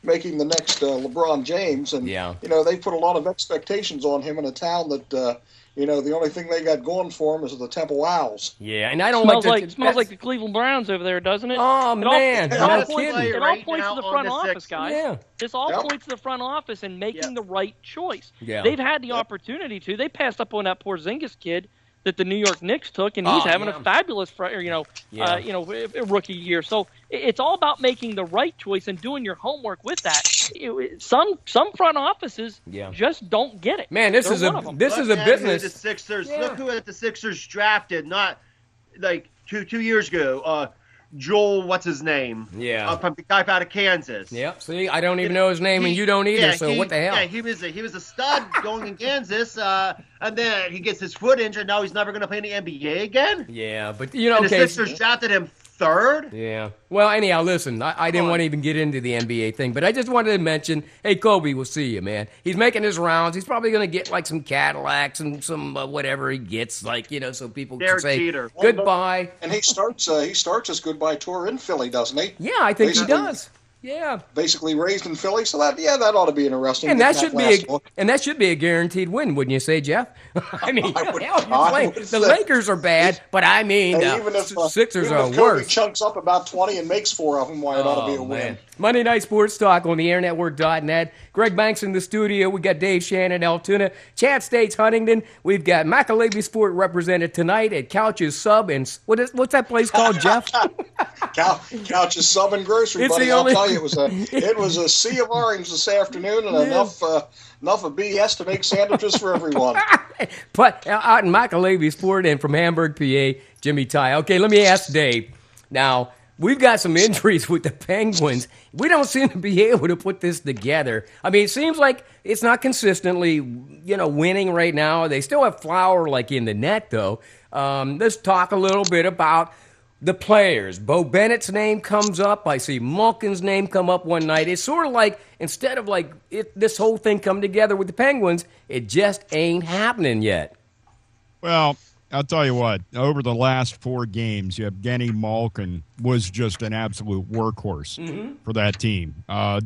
make him the next LeBron James. And they put a lot of expectations on him in a town that the only thing they got going for them is the Temple Owls. Yeah, and I don't smells like smells like the Cleveland Browns over there, doesn't it? Oh, man. It all No points kidding. to the front office, guys. Yeah. This all points to the front office and making the right choice. Yeah. They've had the opportunity to. They passed up on that Porzingis kid that the New York Knicks took, and he's having a fabulous, rookie year. So it's all about making the right choice and doing your homework with that. Some front offices just don't get it. Man, this is a business. The Sixers. Look who the Sixers drafted. Not like two years ago. Joel, what's his name? Yeah. From the guy out of Kansas. Yep. See, I don't even know his name, and you don't either. So what the hell? Yeah, he was a stud going in Kansas, and then he gets his foot injured. Now he's never going to play in the NBA again. Yeah, but and the Sixers drafted him third. Yeah. Well, anyhow, listen, I didn't want to even get into the NBA thing, but I just wanted to mention, hey, Kobe, we'll see you, man. He's making his rounds. He's probably going to get like some Cadillacs and some whatever he gets, so people can say goodbye. And he starts his goodbye tour in Philly, doesn't he? Yeah, I think he does. Yeah. Basically raised in Philly, so that ought to be interesting. And that should be a guaranteed win, wouldn't you say, Jeff? I mean, the Lakers are bad, but I mean, even if Sixers are Kobe worse. Chunks up about 20 and makes 4 of them, why it ought to be a win. Monday Night Sports Talk on the airnetwork.net. Greg Banks in the studio. We got Dave Shannon, Altoona, Chad States, Huntington. We've got McAlevey Sport represented tonight at Couch's Sub. And what's that place called, Jeff? Couch's Sub and Grocery, buddy. I'll tell you, it was a sea of orange this afternoon and enough of BS to make sandwiches for everyone. But out in McAlevey Sport and from Hamburg, PA, Jimmy Ty. Okay, let me ask Dave. Now, we've got some injuries with the Penguins. We don't seem to be able to put this together. I mean, it seems like it's not consistently, winning right now. They still have Flower in the net, though. Let's talk a little bit about the players. Bo Bennett's name comes up. I see Malkin's name come up one night. It's sort of like, instead of this whole thing come together with the Penguins, it just ain't happening yet. Well, I'll tell you what, over the last 4 games, Evgeny Malkin was just an absolute workhorse for that team,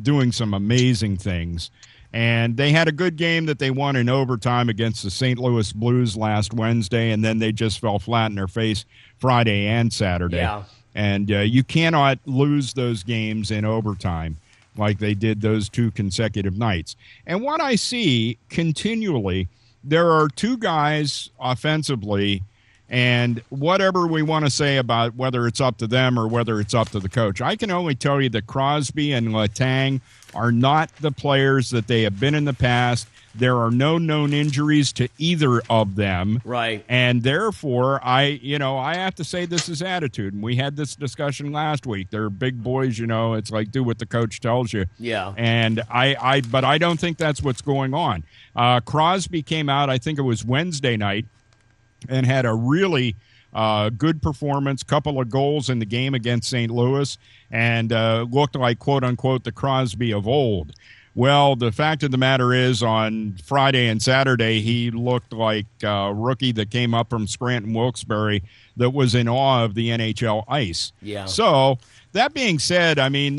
doing some amazing things. And they had a good game that they won in overtime against the St. Louis Blues last Wednesday, and then they just fell flat in their face Friday and Saturday. Yeah. And you cannot lose those games in overtime like they did those 2 consecutive nights. And what I see continually, there are 2 guys offensively, and whatever we want to say about whether it's up to them or whether it's up to the coach, I can only tell you that Crosby and Letang are not the players that they have been in the past. There are no known injuries to either of them. Right. And therefore, I have to say this is attitude. And we had this discussion last week. They're big boys, it's like do what the coach tells you. Yeah. And but I don't think that's what's going on. Crosby came out, I think it was Wednesday night, and had a really good performance, couple of goals in the game against St. Louis, and looked like, quote-unquote, the Crosby of old. Well, the fact of the matter is, on Friday and Saturday, he looked like a rookie that came up from Scranton Wilkes-Barre that was in awe of the NHL ice. Yeah. So, that being said, I mean,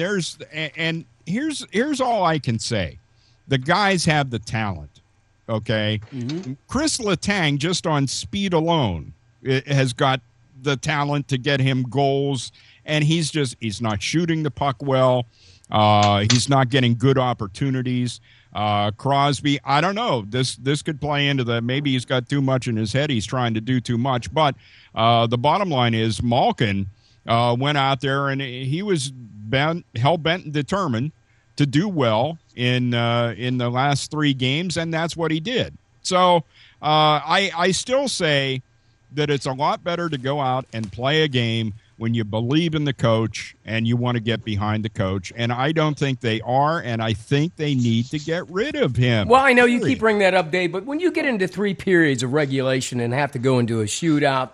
here's all I can say. The guys have the talent, okay? Mm-hmm. Chris Letang, just on speed alone, has got the talent to get him goals, and he's not shooting the puck well. He's not getting good opportunities. Crosby, I don't know. This could play into the maybe he's got too much in his head. He's trying to do too much. But the bottom line is Malkin went out there and he was hell-bent and determined to do well in the last 3 games, and that's what he did. So I still say that it's a lot better to go out and play a game when you believe in the coach and you want to get behind the coach. And I don't think they are, and I think they need to get rid of him. Well, I know you keep bringing that up, Dave, but when you get into 3 periods of regulation and have to go into a shootout,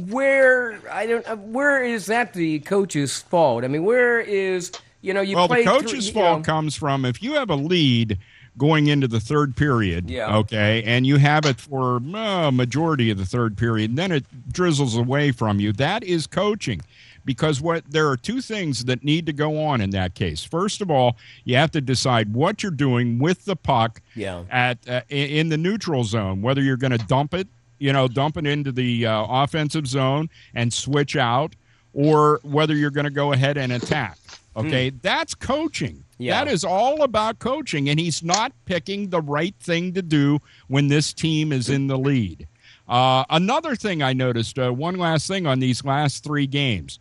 where is that the coach's fault? I mean, where is, the coach's fault comes from if you have a lead going into the 3rd period, okay, and you have it for a majority of the 3rd period, and then it drizzles away from you. That is coaching. because there are two things that need to go on in that case. First of all, you have to decide what you're doing with the puck in the neutral zone, whether you're going to dump it into the offensive zone and switch out, or whether you're going to go ahead and attack. Okay, that's coaching. Yeah. That is all about coaching, and he's not picking the right thing to do when this team is in the lead. Another thing I noticed, one last thing on these last 3 games,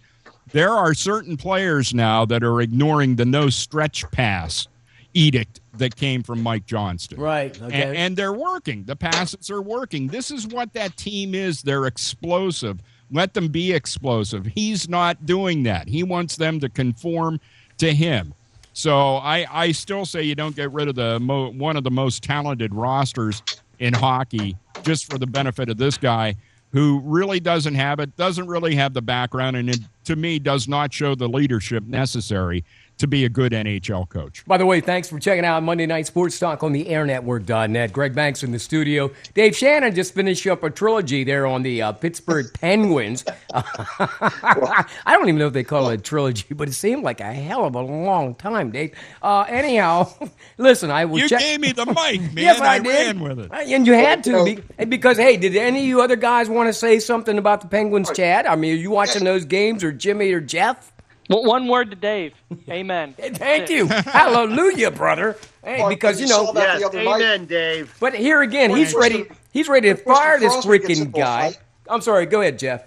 there are certain players now that are ignoring the no stretch pass edict that came from Mike Johnston. Right. Okay. And they're working. The passes are working. This is what that team is. They're explosive. Let them be explosive. He's not doing that. He wants them to conform to him. So I still say you don't get rid of one of the most talented rosters in hockey just for the benefit of this guy who really doesn't really have the background, and to me does not show the leadership necessary to be a good NHL coach. By the way, thanks for checking out Monday Night Sports Talk on the airnetwork.net. Greg Banks in the studio. Dave Shannon just finished up a trilogy there on the Pittsburgh Penguins. I don't even know if they call it a trilogy, but it seemed like a hell of a long time, Dave. Anyhow, listen, I will You check. gave me the mic, man. Yes, I did. Ran with it. And you had to, because, hey, did any of you other guys want to say something about the Penguins, Chad? I mean, are you watching those games, or Jimmy or Jeff? Well, one word to Dave. Amen. Thank you. Hallelujah, brother. Hey, because, yes, amen, Dave. But here again, he's ready to fire this freaking guy. I'm sorry. Go ahead, Jeff.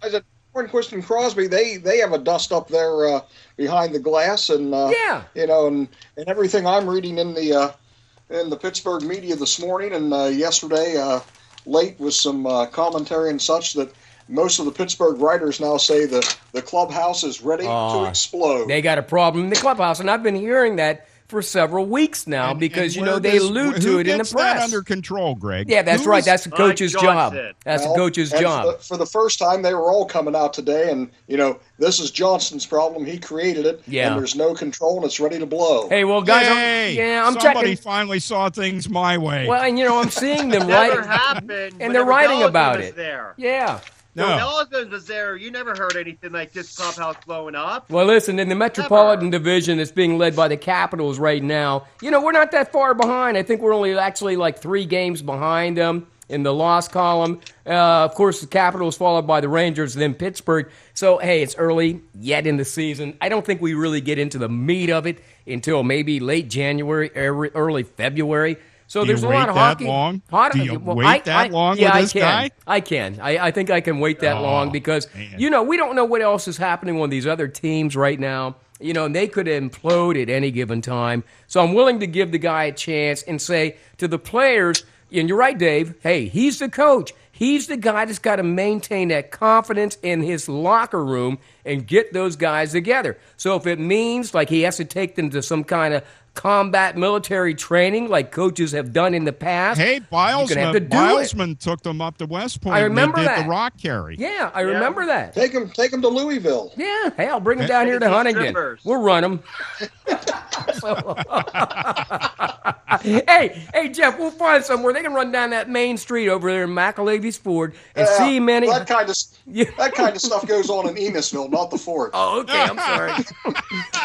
I said, Hornquist and Crosby, they have a dust up there behind the glass, and and everything I'm reading in the Pittsburgh media this morning and yesterday late with some commentary and such, that most of the Pittsburgh writers now say that the clubhouse is ready to explode. They got a problem in the clubhouse, and I've been hearing that for several weeks now, because they allude to it in the press. Who gets that under control, Greg? Yeah, that's right. That's the coach's job. That's the coach's job. For the first time, they were all coming out today, and this is Johnston's problem. He created it, and there's no control, and it's ready to blow. Hey, well, guys, I'm somebody checking. finally saw things my way. Well, and I'm seeing them writing, happened, and they're writing about it. There. Yeah. No. When Osmond was there, you never heard anything like this clubhouse blowing up. Well, listen, in the Metropolitan Division that's being led by the Capitals right now, we're not that far behind. I think we're only actually like 3 games behind them in the loss column. Of course, the Capitals followed by the Rangers, then Pittsburgh. So, hey, it's early yet in the season. I don't think we really get into the meat of it until maybe late January, early February. So there's a lot of hockey. Long? Do you wait that long with this guy? I can. I think I can wait that long because, we don't know what else is happening on these other teams right now. And they could implode at any given time. So I'm willing to give the guy a chance and say to the players, and you're right, Dave, hey, he's the coach. He's the guy that's got to maintain that confidence in his locker room and get those guys together. So if it means like he has to take them to some kind of combat military training like coaches have done in the past. Hey, Bilesman took them up to West Point. I remember and that. the rock carry. Yeah, I remember that. Take them to Louisville. Yeah, hey, I'll bring them down here to Huntington. We'll run them. Hey, Jeff, we'll find somewhere they can run down that main street over there in McAlevy's Ford and see many. That kind of stuff goes on in Enosville, not the Ford. Oh, okay, I'm sorry.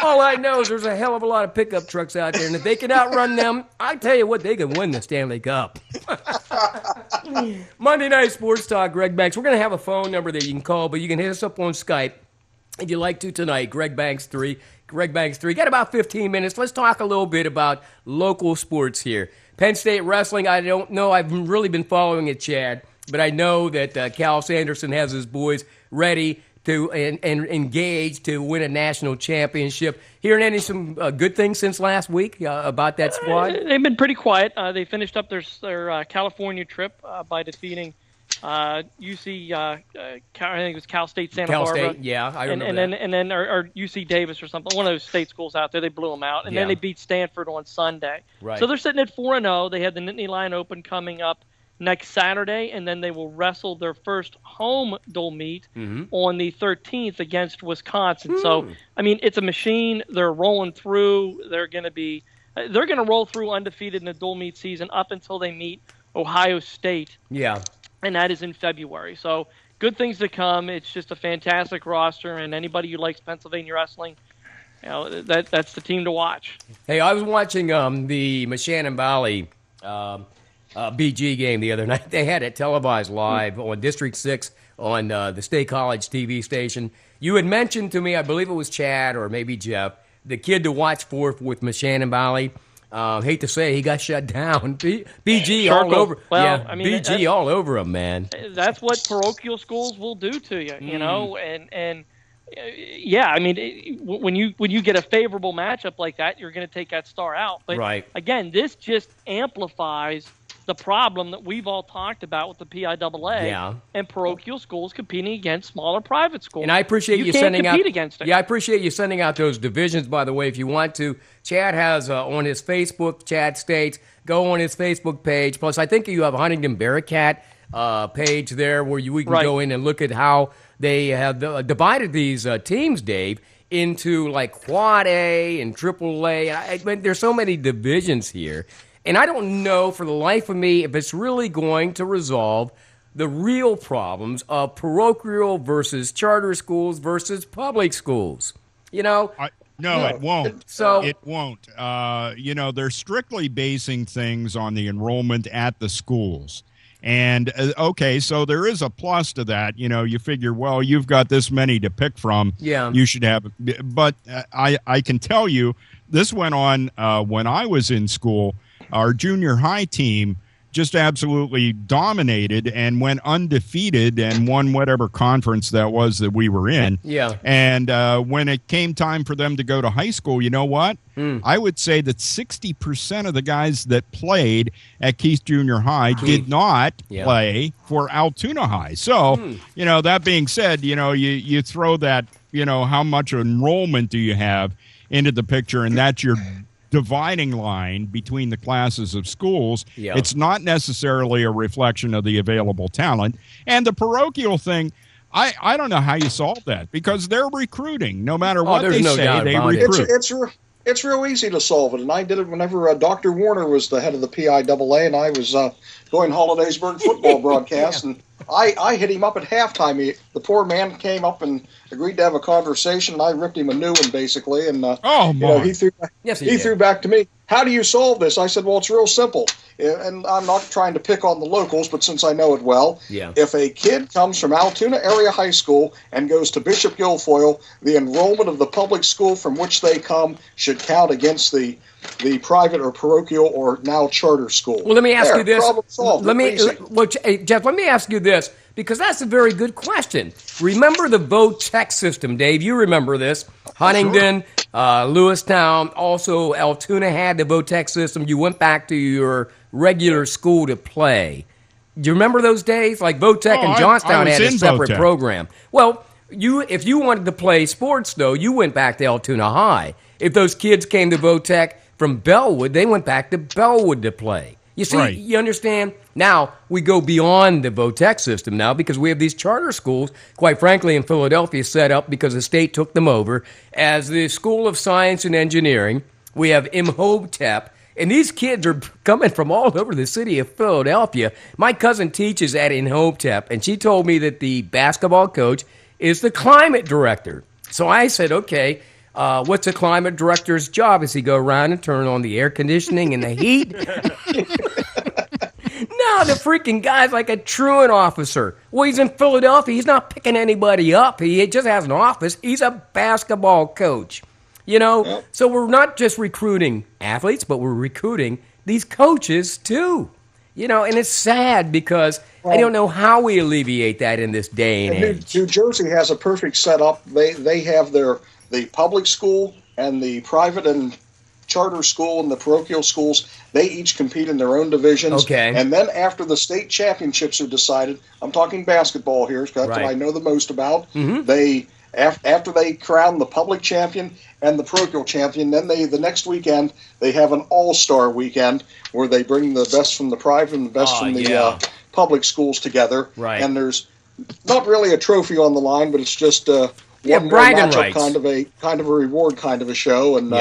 All I know is there's a hell of a lot of pickup trucks out there, and if they can outrun them, I tell you what, they can win the Stanley Cup. Monday Night Sports Talk, Greg Banks. We're going to have a phone number that you can call, but you can hit us up on Skype if you'd like to tonight. Greg Banks 3. Greg Banks 3. Got about 15 minutes. Let's talk a little bit about local sports here. Penn State wrestling, I don't know. I've really been following it, Chad, but I know that Cal Sanderson has his boys ready to and engaged to win a national championship. Hearing some good things since last week about that squad? They've been pretty quiet. They finished up their California trip by defeating UC. I think it was Cal State Santa Barbara. Cal State, yeah, I remember that. And then or UC Davis or something. One of those state schools out there. They blew them out, and then they beat Stanford on Sunday. Right. So they're sitting at 4-0. They have the Nittany Lion Open coming up next Saturday, and then they will wrestle their first home dual meet on the 13th against Wisconsin. So, I mean, it's a machine. They're rolling through. They're going to roll through undefeated in the dual meet season up until they meet Ohio State. Yeah. And that is in February. So good things to come. It's just a fantastic roster, and anybody who likes Pennsylvania wrestling, that's the team to watch. Hey, I was watching the Moshannon Valley BG game the other night. They had it televised live on District 6 on the State College TV station. You had mentioned to me, I believe it was Chad or maybe Jeff, the kid to watch for with Moshannon Valley. Hate to say, he got shut down. BG all over. Well, yeah, I mean, BG all over him, man. That's what parochial schools will do to you, you know. And yeah, I mean, when you get a favorable matchup like that, you're going to take that star out. But again, this just amplifies the problem that we've all talked about with the PIAA and parochial schools competing against smaller private schools. And I appreciate you can't sending compete out against it. Yeah, I appreciate you sending out those divisions, by the way, if you want to. Chad has on his Facebook, Chad states, go on his Facebook page. Plus, I think you have a Huntington Bearcat page there where we can go in and look at how they have divided these teams, Dave, into like Quad A and Triple A. I mean, there's so many divisions here. And I don't know for the life of me if it's really going to resolve the real problems of parochial versus charter schools versus public schools. You know? No, it won't. So it won't. They're strictly basing things on the enrollment at the schools. And, okay, so there is a plus to that. You know, you figure, well, you've got this many to pick from. Yeah. You should have. But I can tell you, this went on when I was in school. Our junior high team just absolutely dominated and went undefeated and won whatever conference that was that we were in. Yeah. And when it came time for them to go to high school, you know what? I would say that 60% of the guys that played at Keith Junior High did not play for Altoona High. So, that being said, you throw that, how much enrollment do you have into the picture, and that's your dividing line between the classes of schools. It's not necessarily a reflection of the available talent. And the parochial thing, I don't know how you solve that, because they're recruiting. No matter what they say, they recruit. It's real easy to solve it, and I did it whenever Dr. Warner was the head of the PIAA, and I was doing Hollidaysburg football broadcast, and I hit him up at halftime. The poor man came up and agreed to have a conversation, and I ripped him a new one, basically, and he threw back to me, how do you solve this? I said, well, it's real simple, and I'm not trying to pick on the locals, but since I know it well, if a kid comes from Altoona Area High School and goes to Bishop Guilfoyle, the enrollment of the public school from which they come should count against the private or parochial or now charter school. Well, let me ask you this. Problem solved. Jeff, let me ask you this, because that's a very good question. Remember the VOTEC system, Dave? You remember this. Huntington, Lewistown, also Altoona had the VOTEC system. You went back to your regular school to play. Do you remember those days? Like VOTEC and Johnstown had a separate program. Well, if you wanted to play sports, though, you went back to Altoona High. If those kids came to VOTEC from Bellwood, they went back to Bellwood to play. You see, you understand? Now, we go beyond the VOTEC system now because we have these charter schools, quite frankly, in Philadelphia, set up because the state took them over as the School of Science and Engineering. We have MHOTEP, and these kids are coming from all over the city of Philadelphia. My cousin teaches at MHOTEP, and she told me that the basketball coach is the climate director. So I said, okay, what's a climate director's job? Does he go around and turn on the air conditioning and the heat? No, the freaking guy's like a truant officer. Well, he's in Philadelphia. He's not picking anybody up. He just has an office. He's a basketball coach. So we're not just recruiting athletes, but we're recruiting these coaches too. And it's sad because I don't know how we alleviate that in this day and age. New Jersey has a perfect setup. They have the public school and the private and charter school and the parochial schools. They each compete in their own divisions. Okay. And then after the state championships are decided, I'm talking basketball here, because that's what I know the most about. They after they crown the public champion and the parochial champion, then the next weekend they have an all-star weekend where they bring the best from the private and the best from the public schools together. Right. And there's not really a trophy on the line, but it's just one more bragging matchup rights. kind of a reward kind of a show. And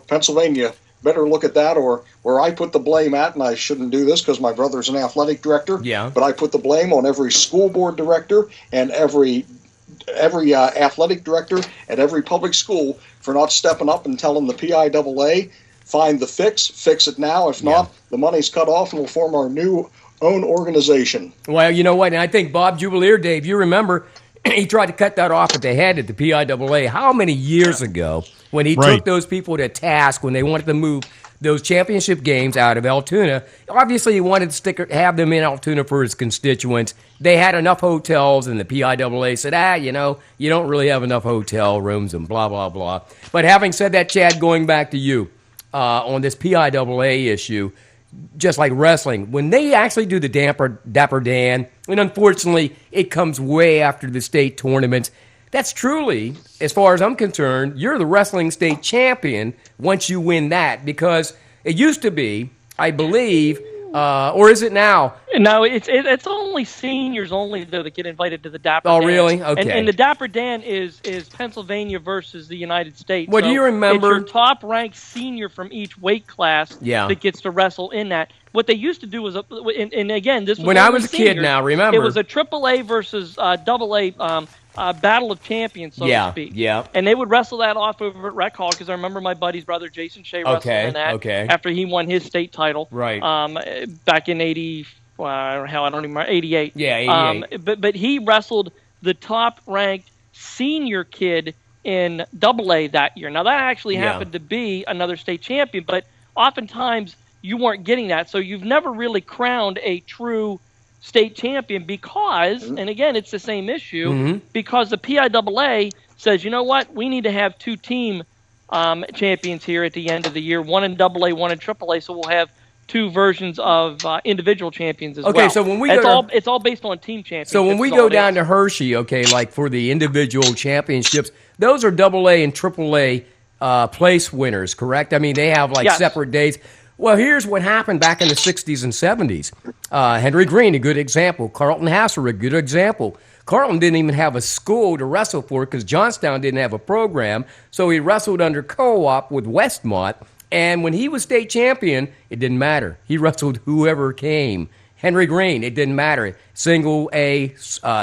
Pennsylvania better look at that, or where I put the blame at, and I shouldn't do this because my brother's an athletic director, but I put the blame on every school board director and every athletic director at every public school for not stepping up and telling the PIAA, find the fix it now. If not, the money's cut off and we'll form our new own organization. Well, you know what? And I think Bob Jubileer, Dave, you remember he tried to cut that off at the head at the PIAA how many years ago when he took those people to task when they wanted to move those championship games out of Altoona. Obviously, he wanted to have them in Altoona for his constituents. They had enough hotels, and the PIAA said, you don't really have enough hotel rooms and blah, blah, blah. But having said that, Chad, going back to you on this PIAA issue, just like wrestling, when they actually do the Dapper Dan, and unfortunately it comes way after the state tournaments, that's truly, as far as I'm concerned, you're the wrestling state champion once you win that, because it used to be, I believe, or is it now? No, it's only seniors only though that get invited to the Dapper Dan. Oh, really? Okay. And the Dapper Dan is Pennsylvania versus the United States. Well, do you remember? It's your top-ranked senior from each weight class that gets to wrestle in that. What they used to do was, and again, this was when I was a kid. Now, remember, it was a AAA versus AA. Battle of Champions, so to speak. Yeah. And they would wrestle that off over at Rec Hall because I remember my buddy's brother Jason Shea wrestling in that after he won his state title. Right. Back in 80, I don't even remember, 88. Yeah, 88. But he wrestled the top-ranked senior kid in AA that year. Now, that actually happened to be another state champion, but oftentimes you weren't getting that. So you've never really crowned a true state champion because, and again, it's the same issue, because the PIAA says, you know what, we need to have two team champions here at the end of the year, one in AA, one in AAA, so we'll have two versions of individual champions as well. Okay, so when we it's all based on team championships. So when we go down to Hershey, like for the individual championships, those are AA and AAA place winners, correct? I mean, they have separate days. Well, here's what happened back in the 60s and 70s. Henry Green, a good example. Carlton Hasser, a good example. Carlton didn't even have a school to wrestle for because Johnstown didn't have a program, so he wrestled under co-op with Westmont, and when he was state champion, it didn't matter. He wrestled whoever came. Henry Green, it didn't matter. Single A,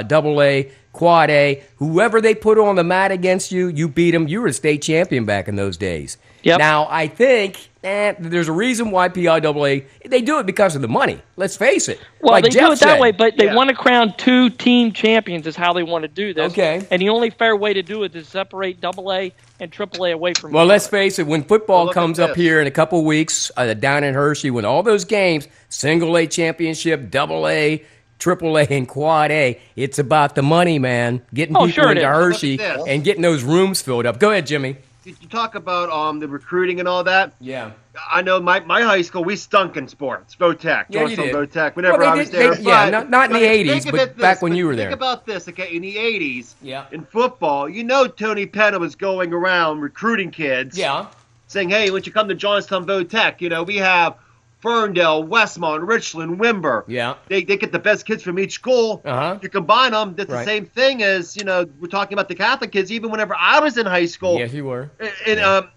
double A, quad A, whoever they put on the mat against you, you beat them. You were a state champion back in those days. Yep. Now, I think there's a reason why PIAA, they do it because of the money. Let's face it. Well, like they Jeff do it that said. way, but they want to crown two team champions is how they want to do this. Okay. And the only fair way to do it is separate AA and AAA away from Well, each let's other. face it, when football comes up here in a couple weeks down in Hershey, when all those games, single A championship, double A, AAA, and quad A, it's about the money, man. Getting people into Hershey and getting those rooms filled up. Go ahead, Jimmy. You talk about the recruiting and all that. Yeah. I know my high school, we stunk in sports. Votech. Yeah, you did. Votech, whenever I was there. Not in the 80s, but back when you were there. Think about this, okay? In the 80s, Yeah. in football, Tony Penna was going around recruiting kids. Yeah. Saying, hey, why don't you come to Johnstown Votech? We have Ferndale, Westmont, Richland, Wimber. Yeah. They get the best kids from each school. Uh-huh. You combine them. That's the same thing as, we're talking about the Catholic kids. Even whenever I was in high school. Yes, you were.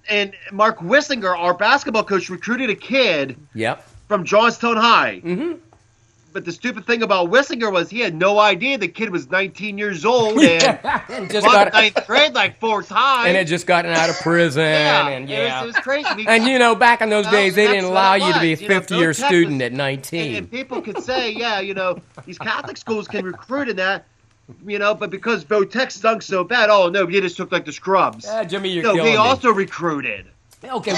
And Mark Wissinger, our basketball coach, recruited a kid from Johnstown High. Mm-hmm. But the stupid thing about Wissinger was he had no idea the kid was 19 years old and just got ninth grade like fourth high. And had just gotten out of prison. It was crazy. And, back in those days, they didn't allow you to be a fifth-year student at 19. And people could say, these Catholic schools can recruit in that, but because Votech stunk so bad, they just took like the scrubs. Jimmy, you're killing me. They also recruited. Okay,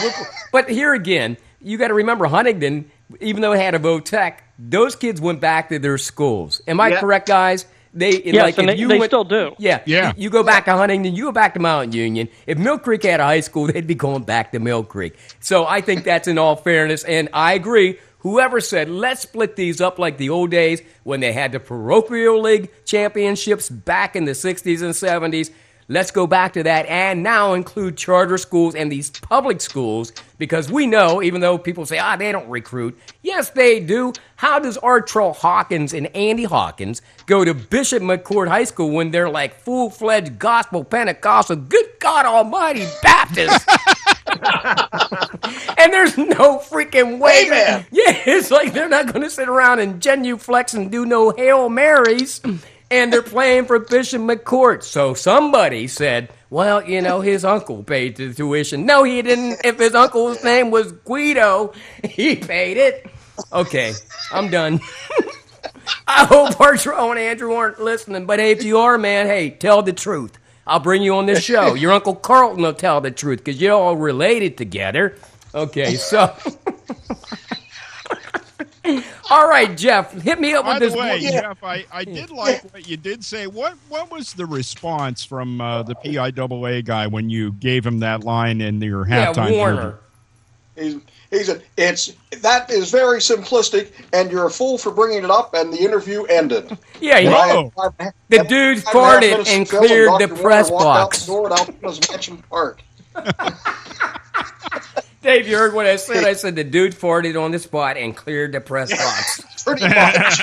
but here again, you got to remember Huntington, even though it had a Votech, those kids went back to their schools. Am I correct, guys? They still do. Yeah. You go back to Huntington, you go back to Mount Union. If Mill Creek had a high school, they'd be going back to Mill Creek. So I think that's in all fairness, and I agree. Whoever said, let's split these up like the old days when they had the parochial league championships back in the 60s and 70s, let's go back to that and now include charter schools and these public schools because we know, even though people say, they don't recruit. Yes, they do. How does Artrell Hawkins and Andy Hawkins go to Bishop McCourt High School when they're like full-fledged gospel Pentecostal, good God almighty Baptists? And there's no freaking way. Hey, man. Yeah, it's like they're not going to sit around and genuflex and do no Hail Marys. And they're playing for Bishop McCourt. So somebody said, well, his uncle paid the tuition. No, he didn't. If his uncle's name was Guido, he paid it. Okay, I'm done. I hope Arturo and Andrew aren't listening. But hey, if you are, man, hey, tell the truth. I'll bring you on this show. Your Uncle Carlton will tell the truth because you're all related together. Okay, so... All right, Jeff, hit me up with this. By the way, Jeff, I did like what you did say. What was the response from the PIAA guy when you gave him that line in your halftime? Yeah, Warner. He said, that is very simplistic, and you're a fool for bringing it up, and the interview ended. Yeah, the dude farted and cleared the press box. Out the door at Alpina's Mansion Park. Dave, you heard what I said? I said the dude farted on the spot and cleared the press box. Pretty much.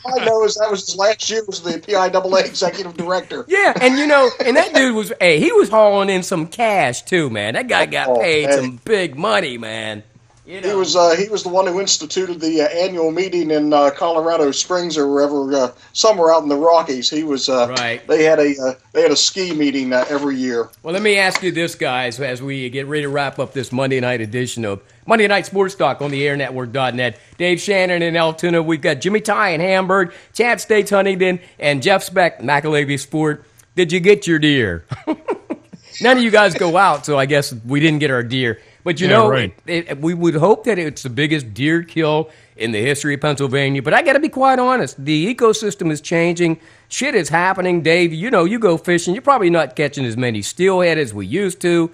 All I know is that was his last year as the PIAA executive director. Yeah, and and that dude was, he was hauling in some cash too, man. That guy got paid some big money, man. He was the one who instituted the annual meeting in Colorado Springs or wherever, somewhere out in the Rockies. He was right. They had a ski meeting every year. Well, let me ask you this, guys, as we get ready to wrap up this Monday night edition of Monday Night Sports Talk on the airnetwork.net. Dave Shannon in Altoona. We've got Jimmy Ty in Hamburg, Chad States Huntington, and Jeff Speck, McAlevey Sport. Did you get your deer? None of you guys go out, so I guess we didn't get our deer. But right. We would hope that it's the biggest deer kill in the history of Pennsylvania. But I got to be quite honest. The ecosystem is changing. Shit is happening. Dave, you go fishing. You're probably not catching as many steelhead as we used to.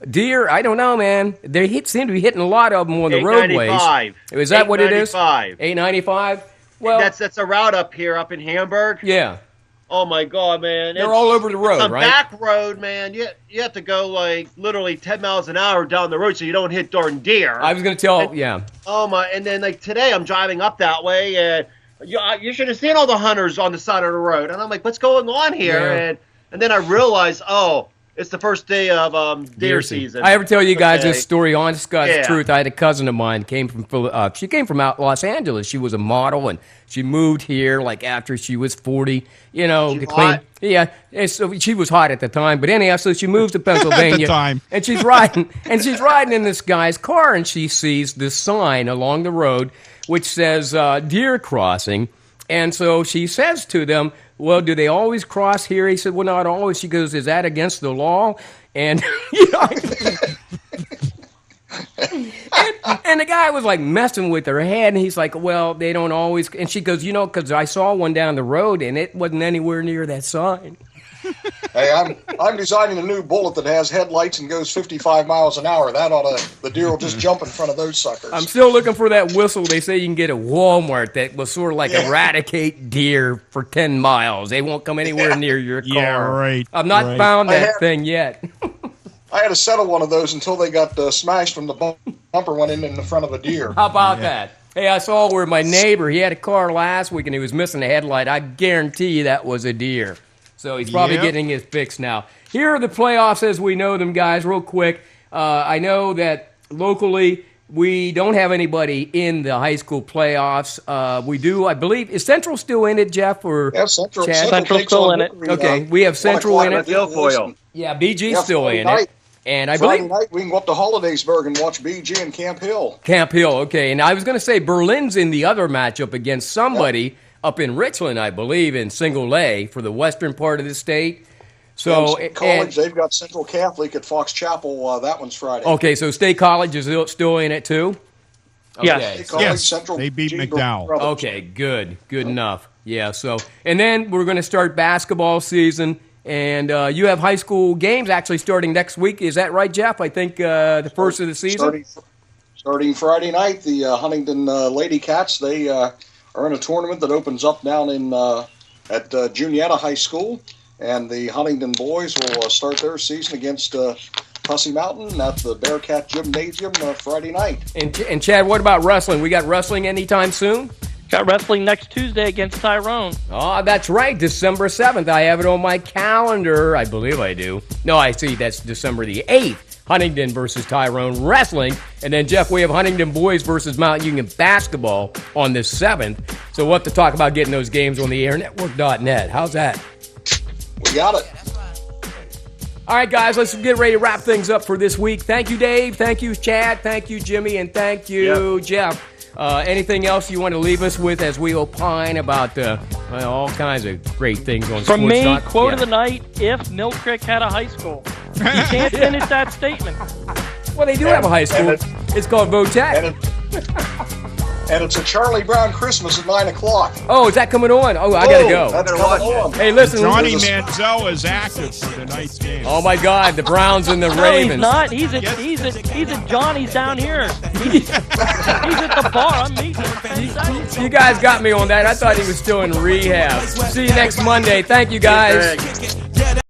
Deer, I don't know, man. They seem to be hitting a lot of them on the roadways. Is that what it is? $8.95. Well, that's a route up here, up in Hamburg. Yeah. Oh my God, man! They're all over the road, it's a right? Back road, man. You have to go like literally 10 miles an hour down the road so you don't hit darn deer. I was gonna tell, yeah. Oh my! And then like today, I'm driving up that way, and you should have seen all the hunters on the side of the road. And I'm like, what's going on here? Yeah. And then I realized, it's the first day of deer season. I ever tell you guys this story? Honest God's truth. I had a cousin of mine came from she came from out Los Angeles. She was a model and she moved here like after she was 40. Hot? Yeah. So she was hot at the time, but anyhow, so she moves to Pennsylvania. At the time. And she's riding in this guy's car, and she sees this sign along the road which says deer crossing. And so she says to them, well, do they always cross here? He said, well, not always. She goes, is that against the law? And, and the guy was like messing with her head. And he's like, well, they don't always. And she goes, because I saw one down the road and it wasn't anywhere near that sign. Hey, I'm designing a new bullet that has headlights and goes 55 miles an hour. The deer will just jump in front of those suckers. I'm still looking for that whistle they say you can get at Walmart that will sort of like eradicate deer for 10 miles. They won't come anywhere near your car. Yeah, right. I've not found that thing yet. I had to settle one of those until they got smashed from the bumper went in the front of a deer. How about that? Hey, I saw where my neighbor, he had a car last week and he was missing a headlight. I guarantee you that was a deer. So he's probably getting his fix now. Here are the playoffs as we know them, guys, real quick. I know that locally we don't have anybody in the high school playoffs. We do, I believe. Is Central still in it, Jeff? Or Central's still in it. Okay, we have Central in it. Yeah, BG's still in it. And I Friday believe night we can go up to Hollidaysburg and watch BG and Camp Hill. Camp Hill, okay. And I was going to say Berlin's in the other matchup against somebody up in Richland, I believe, in Single A for the western part of the state. So college, they've got Central Catholic at Fox Chapel. That one's Friday. Okay, so State College is still in it too. Okay. Yes. Central They beat McDowell. Okay, good enough. Yeah. So and then we're going to start basketball season, and you have high school games actually starting next week. Is that right, Jeff? I think the first of the season. Starting Friday night, the Huntington Lady Cats they are in a tournament that opens up down at Juniata High School, and the Huntington boys will start their season against Pussy Mountain at the Bearcat Gymnasium Friday night. And Chad, what about wrestling? We got wrestling anytime soon? Got wrestling next Tuesday against Tyrone. Oh, that's right, December 7th. I have it on my calendar. I believe I do. No, I see. That's December the 8th. Huntington versus Tyrone wrestling. And then, Jeff, we have Huntington boys versus Mount Union basketball on the 7th. So we'll have to talk about getting those games on the airnetwork.net. How's that? We got it. All right, guys, let's get ready to wrap things up for this week. Thank you, Dave. Thank you, Chad. Thank you, Jimmy. And thank you, Jeff. Anything else you want to leave us with as we opine about all kinds of great things on From Sports me, Talk? quote of the night, if Mill Creek had a high school. You can't finish that statement. Well, they do have a high school. It's called Votech. And it's a Charlie Brown Christmas at 9 o'clock. Oh, is that coming on? Oh, I got to go. That's coming on. Hey, listen. Johnny Manziel is active for tonight's game. Oh, my God, the Browns and the Ravens. No, he's not. He's at Johnny's down here. He's at the bar. I'm meeting him. You guys got me on that. I thought he was still in rehab. See you next Monday. Thank you, guys.